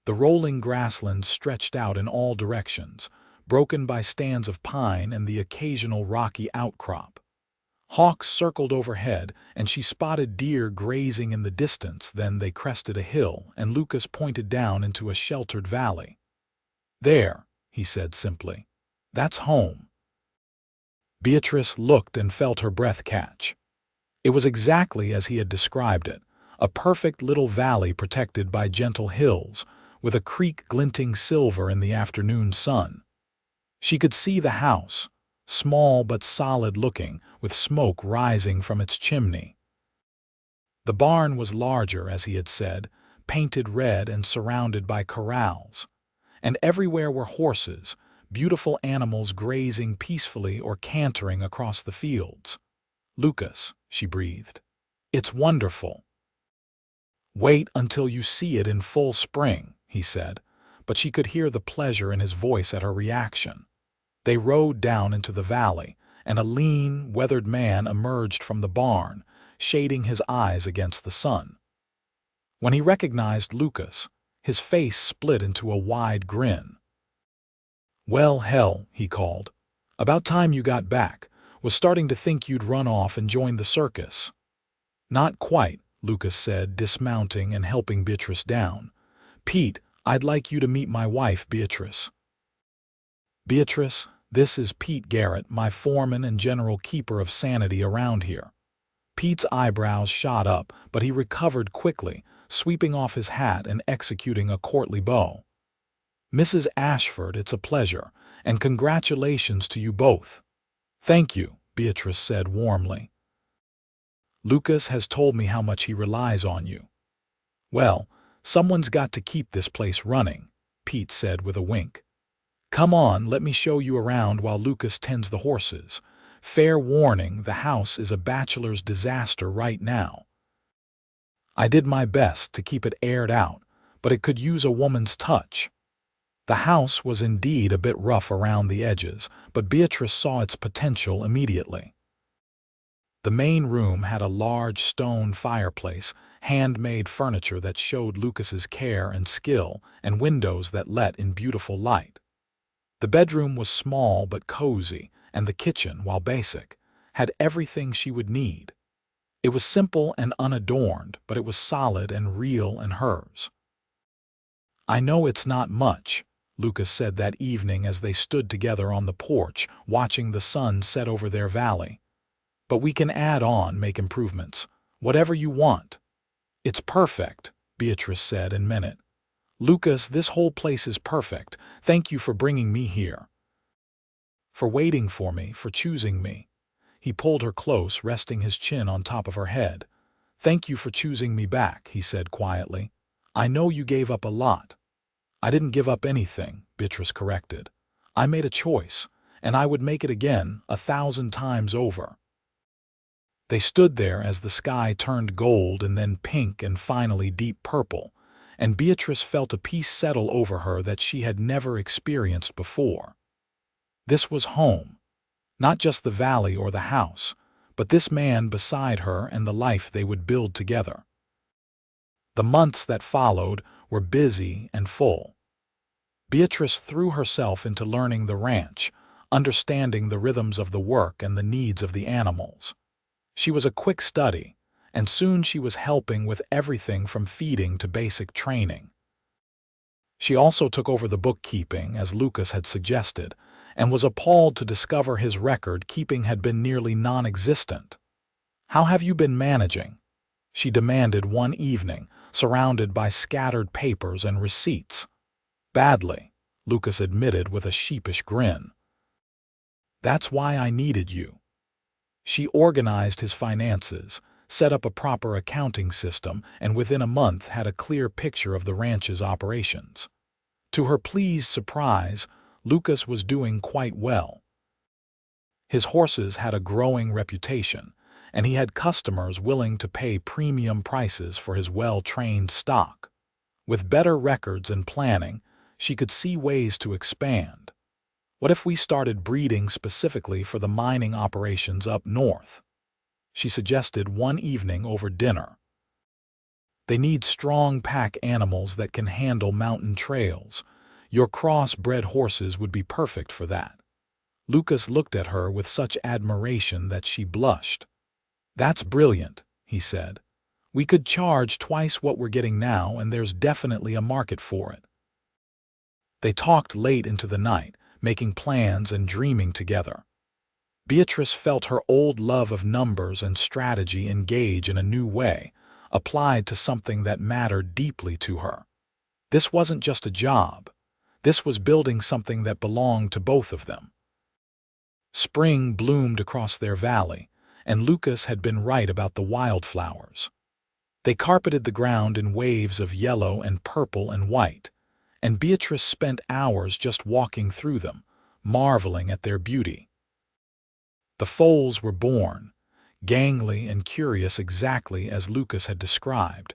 The rolling grasslands stretched out in all directions, broken by stands of pine and the occasional rocky outcrop. Hawks circled overhead, and she spotted deer grazing in the distance. Then they crested a hill, and Lucas pointed down into a sheltered valley. "There," he said simply. "That's home." Beatrice looked and felt her breath catch. It was exactly as he had described it, a perfect little valley protected by gentle hills, with a creek glinting silver in the afternoon sun. She could see the house, small but solid-looking, with smoke rising from its chimney. The barn was larger, as he had said, painted red and surrounded by corrals. And everywhere were horses, beautiful animals grazing peacefully or cantering across the fields. "Lucas," she breathed, "it's wonderful." "Wait until you see it in full spring," he said, but she could hear the pleasure in his voice at her reaction. They rode down into the valley, and a lean, weathered man emerged from the barn, shading his eyes against the sun. When he recognized Lucas, his face split into a wide grin. "Well, hell," he called. "About time you got back. Was starting to think you'd run off and join the circus." "Not quite," Lucas said, dismounting and helping Beatrice down. "Pete, I'd like you to meet my wife, Beatrice." "Beatrice, this is Pete Garrett, my foreman and general keeper of sanity around here." Pete's eyebrows shot up, but he recovered quickly, sweeping off his hat and executing a courtly bow. "Mrs. Ashford, it's a pleasure, and congratulations to you both." "Thank you," Beatrice said warmly. "Lucas has told me how much he relies on you." "Well, someone's got to keep this place running," Pete said with a wink. "Come on, let me show you around while Lucas tends the horses. Fair warning, the house is a bachelor's disaster right now." "I did my best to keep it aired out, but it could use a woman's touch." The house was indeed a bit rough around the edges, but Beatrice saw its potential immediately. The main room had a large stone fireplace, handmade furniture that showed Lucas's care and skill, and windows that let in beautiful light. The bedroom was small but cozy, and the kitchen, while basic, had everything she would need. It was simple and unadorned, but it was solid and real and hers. "I know it's not much," Lucas said that evening as they stood together on the porch, watching the sun set over their valley. "But we can add on, make improvements, whatever you want." "It's perfect," Beatrice said and meant it. "Lucas, this whole place is perfect. Thank you for bringing me here. For waiting for me, for choosing me." He pulled her close, resting his chin on top of her head. "Thank you for choosing me back," he said quietly. "I know you gave up a lot." "I didn't give up anything," Beatrice corrected. "I made a choice, and I would make it again 1,000 times over." They stood there as the sky turned gold and then pink and finally deep purple, and Beatrice felt a peace settle over her that she had never experienced before. This was home. Not just the valley or the house, but this man beside her and the life they would build together. The months that followed were busy and full. Beatrice threw herself into learning the ranch, understanding the rhythms of the work and the needs of the animals. She was a quick study, and soon she was helping with everything from feeding to basic training. She also took over the bookkeeping, as Lucas had suggested, and was appalled to discover his record-keeping had been nearly non-existent. "How have you been managing?" she demanded one evening, surrounded by scattered papers and receipts. "Badly," Lucas admitted with a sheepish grin. "That's why I needed you." She organized his finances, set up a proper accounting system, and within a month had a clear picture of the ranch's operations. To her pleased surprise, Lucas was doing quite well. His horses had a growing reputation, and he had customers willing to pay premium prices for his well-trained stock. With better records and planning, she could see ways to expand. "What if we started breeding specifically for the mining operations up north?" she suggested one evening over dinner. "They need strong pack animals that can handle mountain trails. Your cross-bred horses would be perfect for that." Lucas looked at her with such admiration that she blushed. "That's brilliant," he said. "We could charge twice what we're getting now, and there's definitely a market for it." They talked late into the night, making plans and dreaming together. Beatrice felt her old love of numbers and strategy engage in a new way, applied to something that mattered deeply to her. This wasn't just a job. This was building something that belonged to both of them. Spring bloomed across their valley, and Lucas had been right about the wildflowers. They carpeted the ground in waves of yellow and purple and white, and Beatrice spent hours just walking through them, marveling at their beauty. The foals were born, gangly and curious exactly as Lucas had described,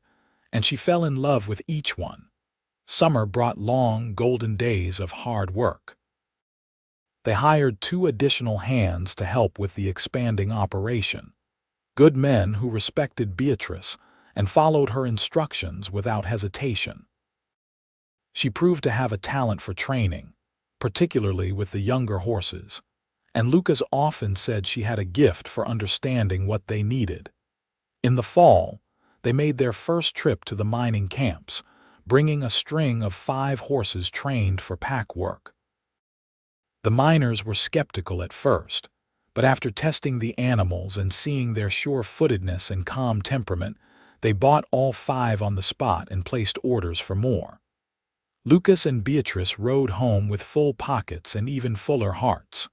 and she fell in love with each one. Summer brought long, golden days of hard work. They hired 2 additional hands to help with the expanding operation. Good men who respected Beatrice and followed her instructions without hesitation. She proved to have a talent for training, particularly with the younger horses, and Lucas often said she had a gift for understanding what they needed. In the fall, they made their first trip to the mining camps, bringing a string of 5 horses trained for pack work. The miners were skeptical at first, but after testing the animals and seeing their sure-footedness and calm temperament, they bought all 5 on the spot and placed orders for more. Lucas and Beatrice rode home with full pockets and even fuller hearts.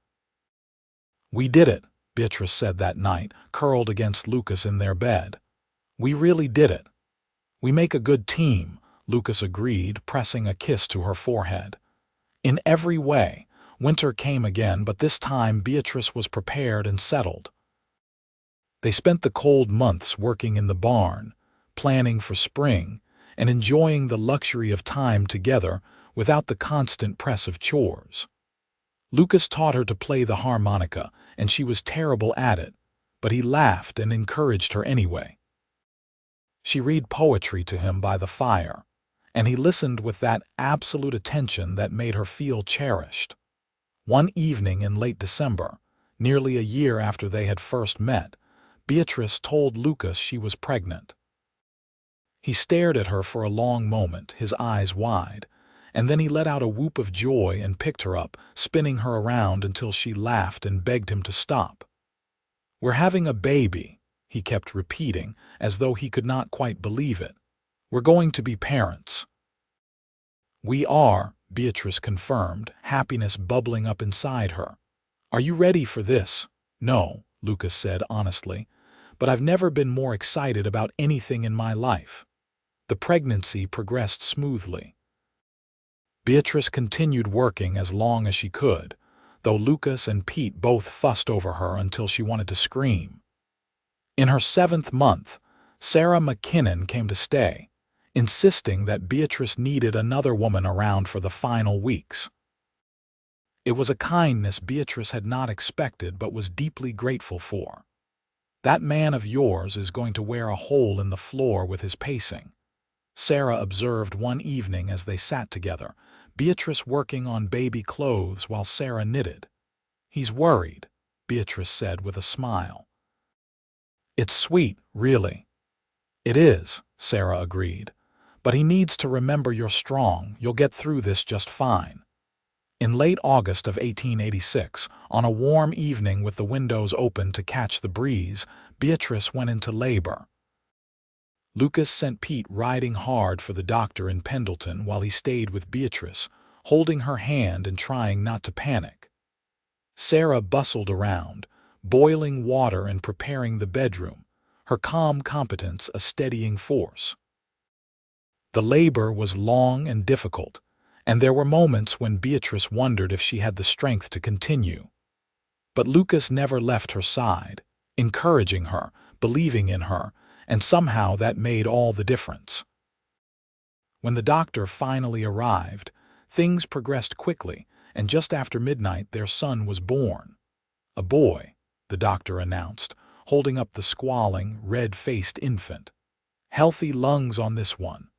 "We did it," Beatrice said that night, curled against Lucas in their bed. "We really did it." "We make a good team," Lucas agreed, pressing a kiss to her forehead. In every way, winter came again, but this time Beatrice was prepared and settled. They spent the cold months working in the barn, planning for spring, and enjoying the luxury of time together without the constant press of chores. Lucas taught her to play the harmonica, and she was terrible at it, but he laughed and encouraged her anyway. She read poetry to him by the fire, and he listened with that absolute attention that made her feel cherished. One evening in late December, nearly a year after they had first met, Beatrice told Lucas she was pregnant. He stared at her for a long moment, his eyes wide, and then he let out a whoop of joy and picked her up, spinning her around until she laughed and begged him to stop. "We're having a baby," he kept repeating, as though he could not quite believe it. "We're going to be parents." "We are," Beatrice confirmed, happiness bubbling up inside her. "Are you ready for this?" "No," Lucas said honestly, "but I've never been more excited about anything in my life." The pregnancy progressed smoothly. Beatrice continued working as long as she could, though Lucas and Pete both fussed over her until she wanted to scream. In her 7th month, Sarah McKinnon came to stay, insisting that Beatrice needed another woman around for the final weeks. It was a kindness Beatrice had not expected but was deeply grateful for. That man of yours is going to wear a hole in the floor with his pacing. Sarah observed one evening as they sat together, Beatrice working on baby clothes while Sarah knitted. "He's worried," Beatrice said with a smile. "It's sweet, really." "It is," Sarah agreed. "But he needs to remember you're strong. You'll get through this just fine." In late August of 1886, on a warm evening with the windows open to catch the breeze, Beatrice went into labor. Lucas sent Pete riding hard for the doctor in Pendleton while he stayed with Beatrice, holding her hand and trying not to panic. Sarah bustled around, boiling water and preparing the bedroom, her calm competence a steadying force. The labor was long and difficult, and there were moments when Beatrice wondered if she had the strength to continue. But Lucas never left her side, encouraging her, believing in her, and somehow that made all the difference. When the doctor finally arrived, things progressed quickly, and just after midnight their son was born. "A boy," the doctor announced, holding up the squalling, red-faced infant. "Healthy lungs on this one."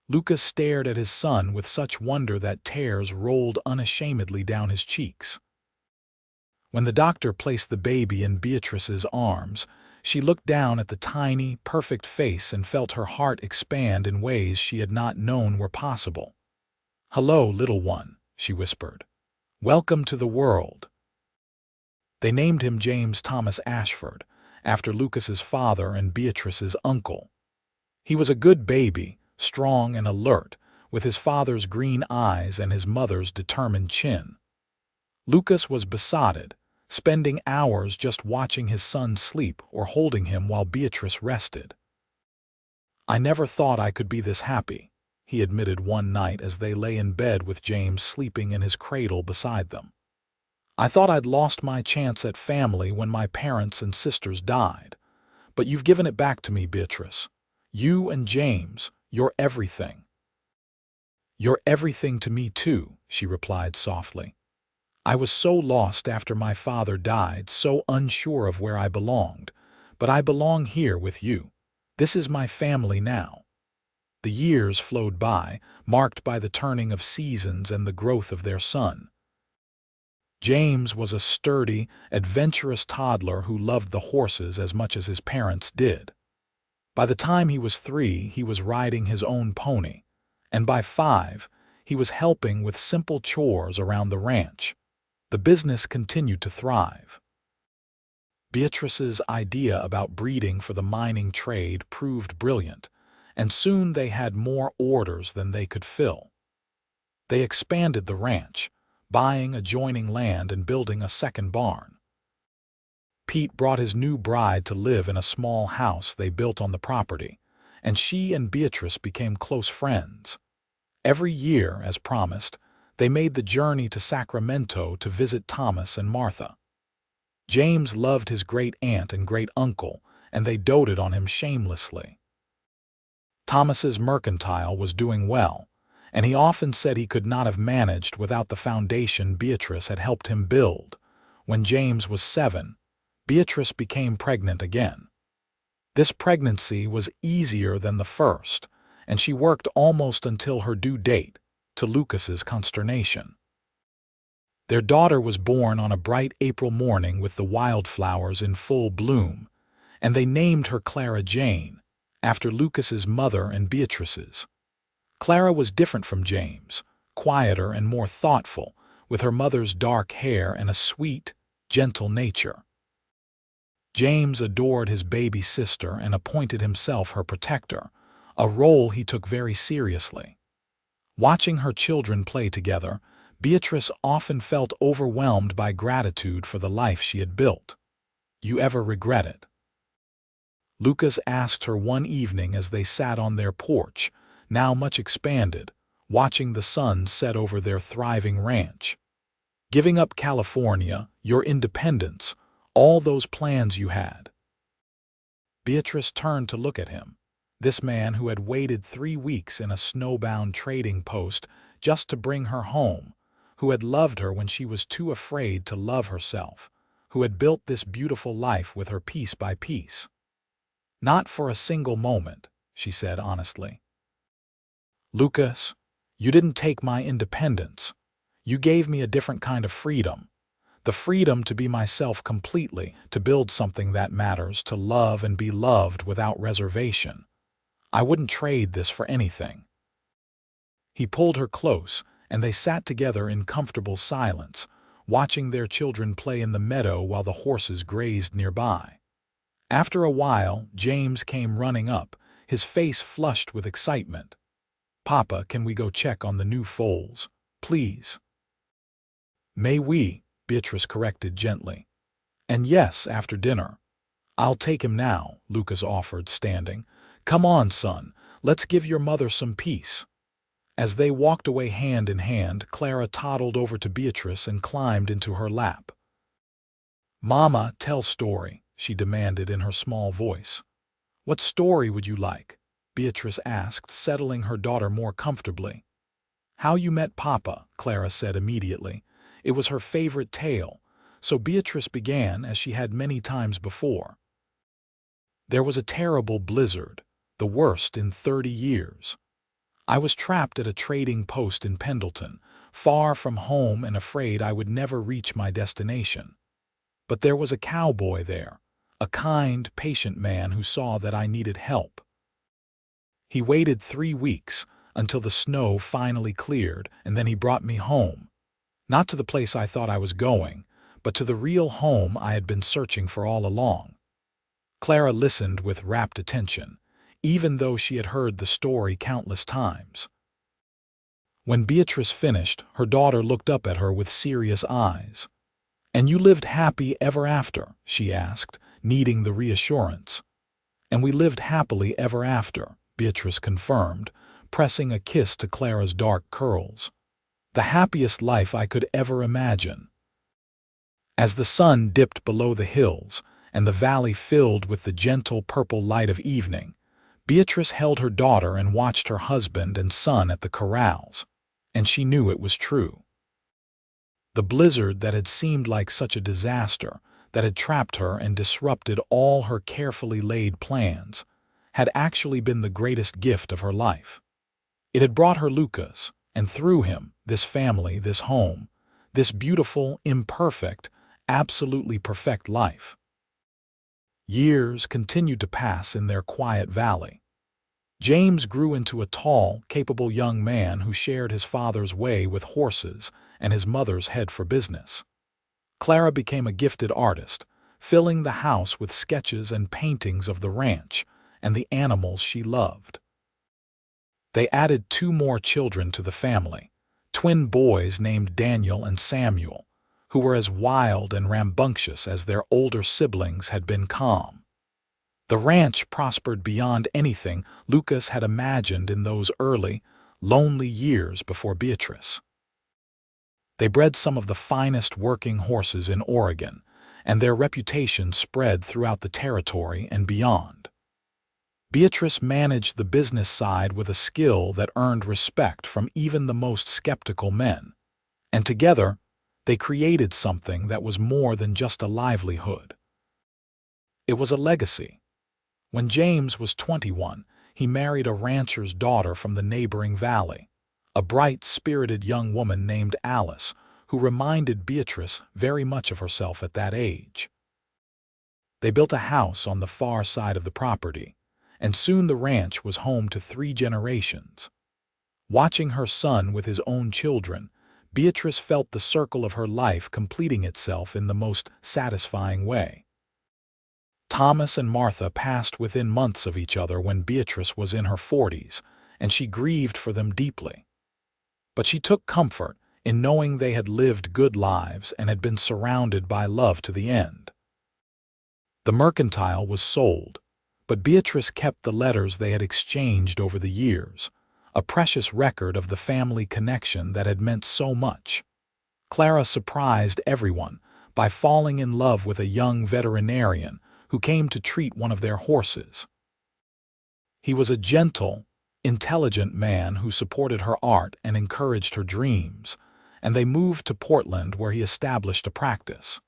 Lucas stared at his son with such wonder that tears rolled unashamedly down his cheeks. When the doctor placed the baby in Beatrice's arms, she looked down at the tiny, perfect face and felt her heart expand in ways she had not known were possible. "Hello, little one," she whispered. "Welcome to the world." They named him James Thomas Ashford, after Lucas's father and Beatrice's uncle. He was a good baby, strong and alert, with his father's green eyes and his mother's determined chin. Lucas was besotted, spending hours just watching his son sleep or holding him while Beatrice rested. "I never thought I could be this happy," he admitted one night as they lay in bed with James sleeping in his cradle beside them. "I thought I'd lost my chance at family when my parents and sisters died. But you've given it back to me, Beatrice. You and James, you're everything." "You're everything to me too," she replied softly. "I was so lost after my father died, so unsure of where I belonged, but I belong here with you. This is my family now." The years flowed by, marked by the turning of seasons and the growth of their son. James was a sturdy, adventurous toddler who loved the horses as much as his parents did. By the time he was 3, he was riding his own pony, and by 5, he was helping with simple chores around the ranch. The business continued to thrive. Beatrice's idea about breeding for the mining trade proved brilliant, and soon they had more orders than they could fill. They expanded the ranch, buying adjoining land and building a second barn. Pete brought his new bride to live in a small house they built on the property, and she and Beatrice became close friends. Every year, as promised, they made the journey to Sacramento to visit Thomas and Martha. James loved his great-aunt and great-uncle, and they doted on him shamelessly. Thomas's mercantile was doing well, and he often said he could not have managed without the foundation Beatrice had helped him build. When James was 7, Beatrice became pregnant again. This pregnancy was easier than the first, and she worked almost until her due date, to Lucas's consternation. Their daughter was born on a bright April morning with the wildflowers in full bloom, and they named her Clara Jane, after Lucas's mother and Beatrice's. Clara was different from James, quieter and more thoughtful, with her mother's dark hair and a sweet, gentle nature. James adored his baby sister and appointed himself her protector, a role he took very seriously. Watching her children play together, Beatrice often felt overwhelmed by gratitude for the life she had built. "You ever regret it?" Lucas asked her one evening as they sat on their porch, now much expanded, watching the sun set over their thriving ranch. "Giving up California, your independence, all those plans you had." Beatrice turned to look at him, this man who had waited 3 weeks in a snowbound trading post just to bring her home, who had loved her when she was too afraid to love herself, who had built this beautiful life with her piece by piece. "Not for a single moment," she said honestly. "Lucas, you didn't take my independence. You gave me a different kind of freedom. The freedom to be myself completely, to build something that matters, to love and be loved without reservation. I wouldn't trade this for anything." He pulled her close, and they sat together in comfortable silence, watching their children play in the meadow while the horses grazed nearby. After a while, James came running up, his face flushed with excitement. "Papa, can we go check on the new foals, please?" "May we?" Beatrice corrected gently. "And yes, after dinner." "I'll take him now," Lucas offered, standing. "Come on, son, let's give your mother some peace." As they walked away hand in hand, Clara toddled over to Beatrice and climbed into her lap. "Mama, tell story," she demanded in her small voice. "What story would you like?" Beatrice asked, settling her daughter more comfortably. "How you met Papa," Clara said immediately. It was her favorite tale, so Beatrice began as she had many times before. "There was a terrible blizzard, the worst in 30 years. I was trapped at a trading post in Pendleton, far from home and afraid I would never reach my destination. But there was a cowboy there, a kind, patient man who saw that I needed help. He waited 3 weeks until the snow finally cleared, and then he brought me home. Not to the place I thought I was going, but to the real home I had been searching for all along." Clara listened with rapt attention, even though she had heard the story countless times. When Beatrice finished, her daughter looked up at her with serious eyes. "And you lived happy ever after?" she asked, needing the reassurance. "And we lived happily ever after," Beatrice confirmed, pressing a kiss to Clara's dark curls. "The happiest life I could ever imagine." As the sun dipped below the hills and the valley filled with the gentle purple light of evening, Beatrice held her daughter and watched her husband and son at the corrals, and she knew it was true. The blizzard that had seemed like such a disaster, that had trapped her and disrupted all her carefully laid plans, had actually been the greatest gift of her life. It had brought her Lucas, and through him, this family, this home, this beautiful, imperfect, absolutely perfect life. Years continued to pass in their quiet valley. James grew into a tall, capable young man who shared his father's way with horses and his mother's head for business. Clara became a gifted artist, filling the house with sketches and paintings of the ranch and the animals she loved. They added 2 more children to the family, twin boys named Daniel and Samuel, who were as wild and rambunctious as their older siblings had been calm. The ranch prospered beyond anything Lucas had imagined in those early, lonely years before Beatrice. They bred some of the finest working horses in Oregon, and their reputation spread throughout the territory and beyond. Beatrice managed the business side with a skill that earned respect from even the most skeptical men, and together, they created something that was more than just a livelihood. It was a legacy. When James was 21, he married a rancher's daughter from the neighboring valley, a bright, spirited young woman named Alice, who reminded Beatrice very much of herself at that age. They built a house on the far side of the property, and soon the ranch was home to 3 generations. Watching her son with his own children, Beatrice felt the circle of her life completing itself in the most satisfying way. Thomas and Martha passed within months of each other when Beatrice was in her 40s, and she grieved for them deeply. But she took comfort in knowing they had lived good lives and had been surrounded by love to the end. The mercantile was sold, but Beatrice kept the letters they had exchanged over the years, a precious record of the family connection that had meant so much. Clara surprised everyone by falling in love with a young veterinarian who came to treat one of their horses. He was a gentle, intelligent man who supported her art and encouraged her dreams, and they moved to Portland where he established a practice.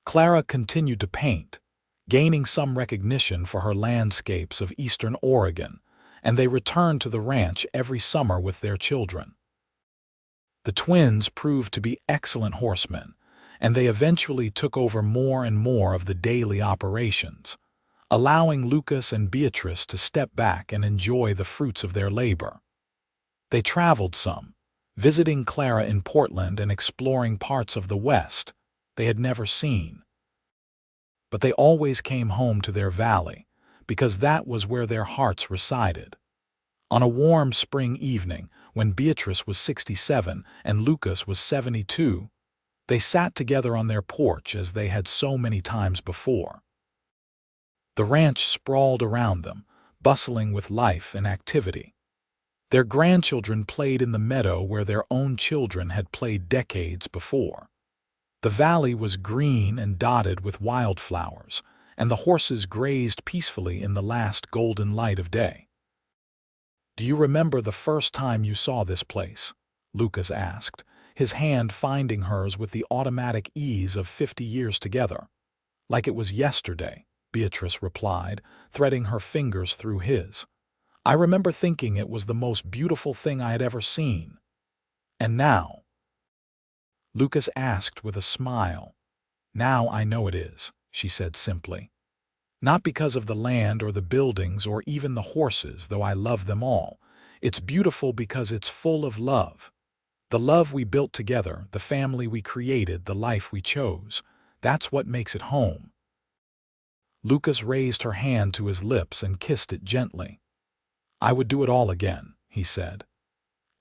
Clara continued to paint, gaining some recognition for her landscapes of eastern Oregon, and they returned to the ranch every summer with their children. The twins proved to be excellent horsemen, and they eventually took over more and more of the daily operations, allowing Lucas and Beatrice to step back and enjoy the fruits of their labor. They traveled some, visiting Clara in Portland and exploring parts of the West they had never seen. But they always came home to their valley, because that was where their hearts resided. On a warm spring evening, when Beatrice was 67 and Lucas was 72, they sat together on their porch as they had so many times before. The ranch sprawled around them, bustling with life and activity. Their grandchildren played in the meadow where their own children had played decades before. The valley was green and dotted with wildflowers, and the horses grazed peacefully in the last golden light of day. "Do you remember the first time you saw this place?" Lucas asked, his hand finding hers with the automatic ease of 50 years together. "Like it was yesterday," Beatrice replied, threading her fingers through his. "I remember thinking it was the most beautiful thing I had ever seen. And now?" Lucas asked with a smile. "Now I know it is," she said simply. "Not because of the land or the buildings or even the horses, though I love them all. It's beautiful because it's full of love. The love we built together, the family we created, the life we chose. That's what makes it home." Lucas raised her hand to his lips and kissed it gently. "I would do it all again," he said.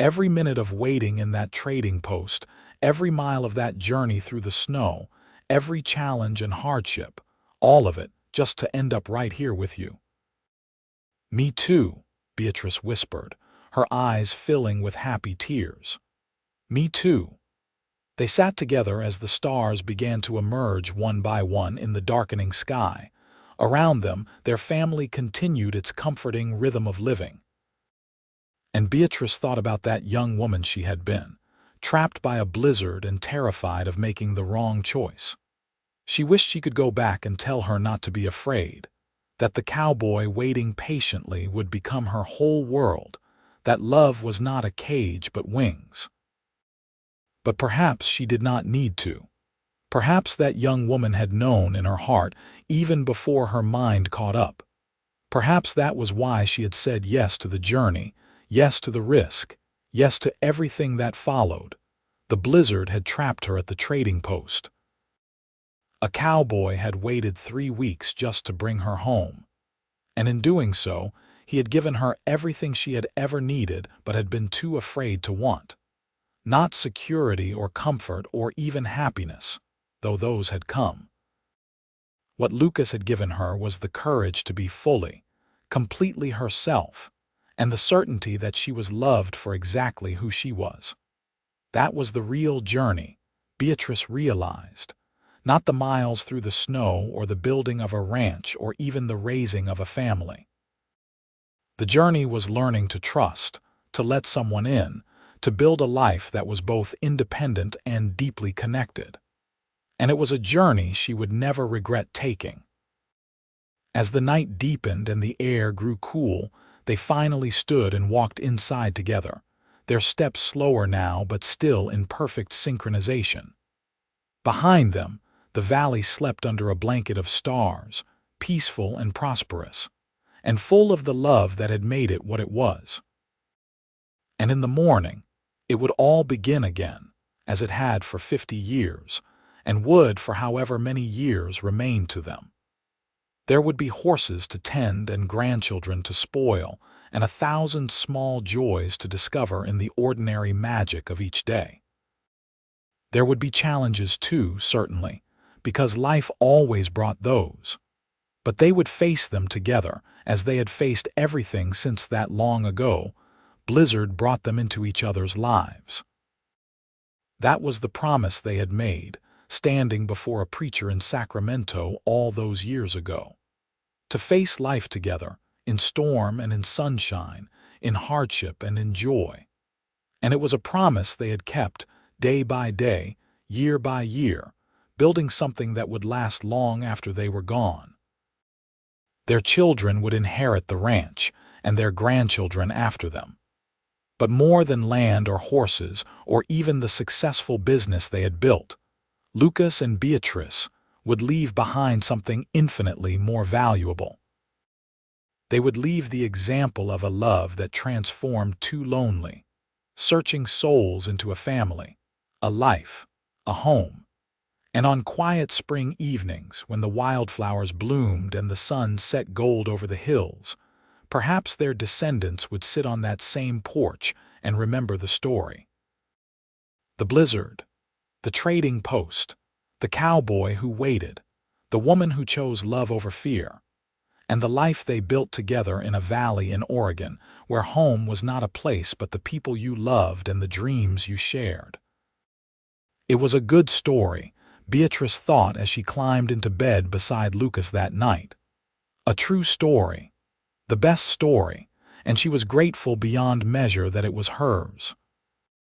"Every minute of waiting in that trading post, every mile of that journey through the snow, every challenge and hardship, all of it, just to end up right here with you." "Me too," Beatrice whispered, her eyes filling with happy tears. "Me too." They sat together as the stars began to emerge one by one in the darkening sky. Around them, their family continued its comforting rhythm of living. And Beatrice thought about that young woman she had been, trapped by a blizzard and terrified of making the wrong choice. She wished she could go back and tell her not to be afraid, that the cowboy waiting patiently would become her whole world, that love was not a cage but wings. But perhaps she did not need to. Perhaps that young woman had known in her heart even before her mind caught up. Perhaps that was why she had said yes to the journey, yes to the risk, yes to everything that followed. The blizzard had trapped her at the trading post. A cowboy had waited 3 weeks just to bring her home. And in doing so, he had given her everything she had ever needed but had been too afraid to want. Not security or comfort or even happiness, though those had come. What Lucas had given her was the courage to be fully, completely herself, and the certainty that she was loved for exactly who she was. That was the real journey, Beatrice realized, not the miles through the snow or the building of a ranch or even the raising of a family. The journey was learning to trust, to let someone in, to build a life that was both independent and deeply connected. And it was a journey she would never regret taking. As the night deepened and the air grew cool, they finally stood and walked inside together, their steps slower now but still in perfect synchronization. Behind them, the valley slept under a blanket of stars, peaceful and prosperous, and full of the love that had made it what it was. And in the morning, it would all begin again, as it had for 50 years, and would for however many years remain to them. There would be horses to tend and grandchildren to spoil, and 1,000 small joys to discover in the ordinary magic of each day. There would be challenges too, certainly, because life always brought those. But they would face them together, as they had faced everything since that long ago blizzard brought them into each other's lives. That was the promise they had made, standing before a preacher in Sacramento all those years ago. To face life together, in storm and in sunshine, in hardship and in joy. And it was a promise they had kept, day by day, year by year, building something that would last long after they were gone. Their children would inherit the ranch, and their grandchildren after them. But more than land or horses, or even the successful business they had built, Lucas and Beatrice would leave behind something infinitely more valuable. They would leave the example of a love that transformed two lonely, searching souls into a family, a life, a home. And on quiet spring evenings, when the wildflowers bloomed and the sun set gold over the hills, perhaps their descendants would sit on that same porch and remember the story. The blizzard, the trading post, the cowboy who waited, the woman who chose love over fear, and the life they built together in a valley in Oregon where home was not a place but the people you loved and the dreams you shared. It was a good story, Beatrice thought as she climbed into bed beside Lucas that night. A true story, the best story, and she was grateful beyond measure that it was hers.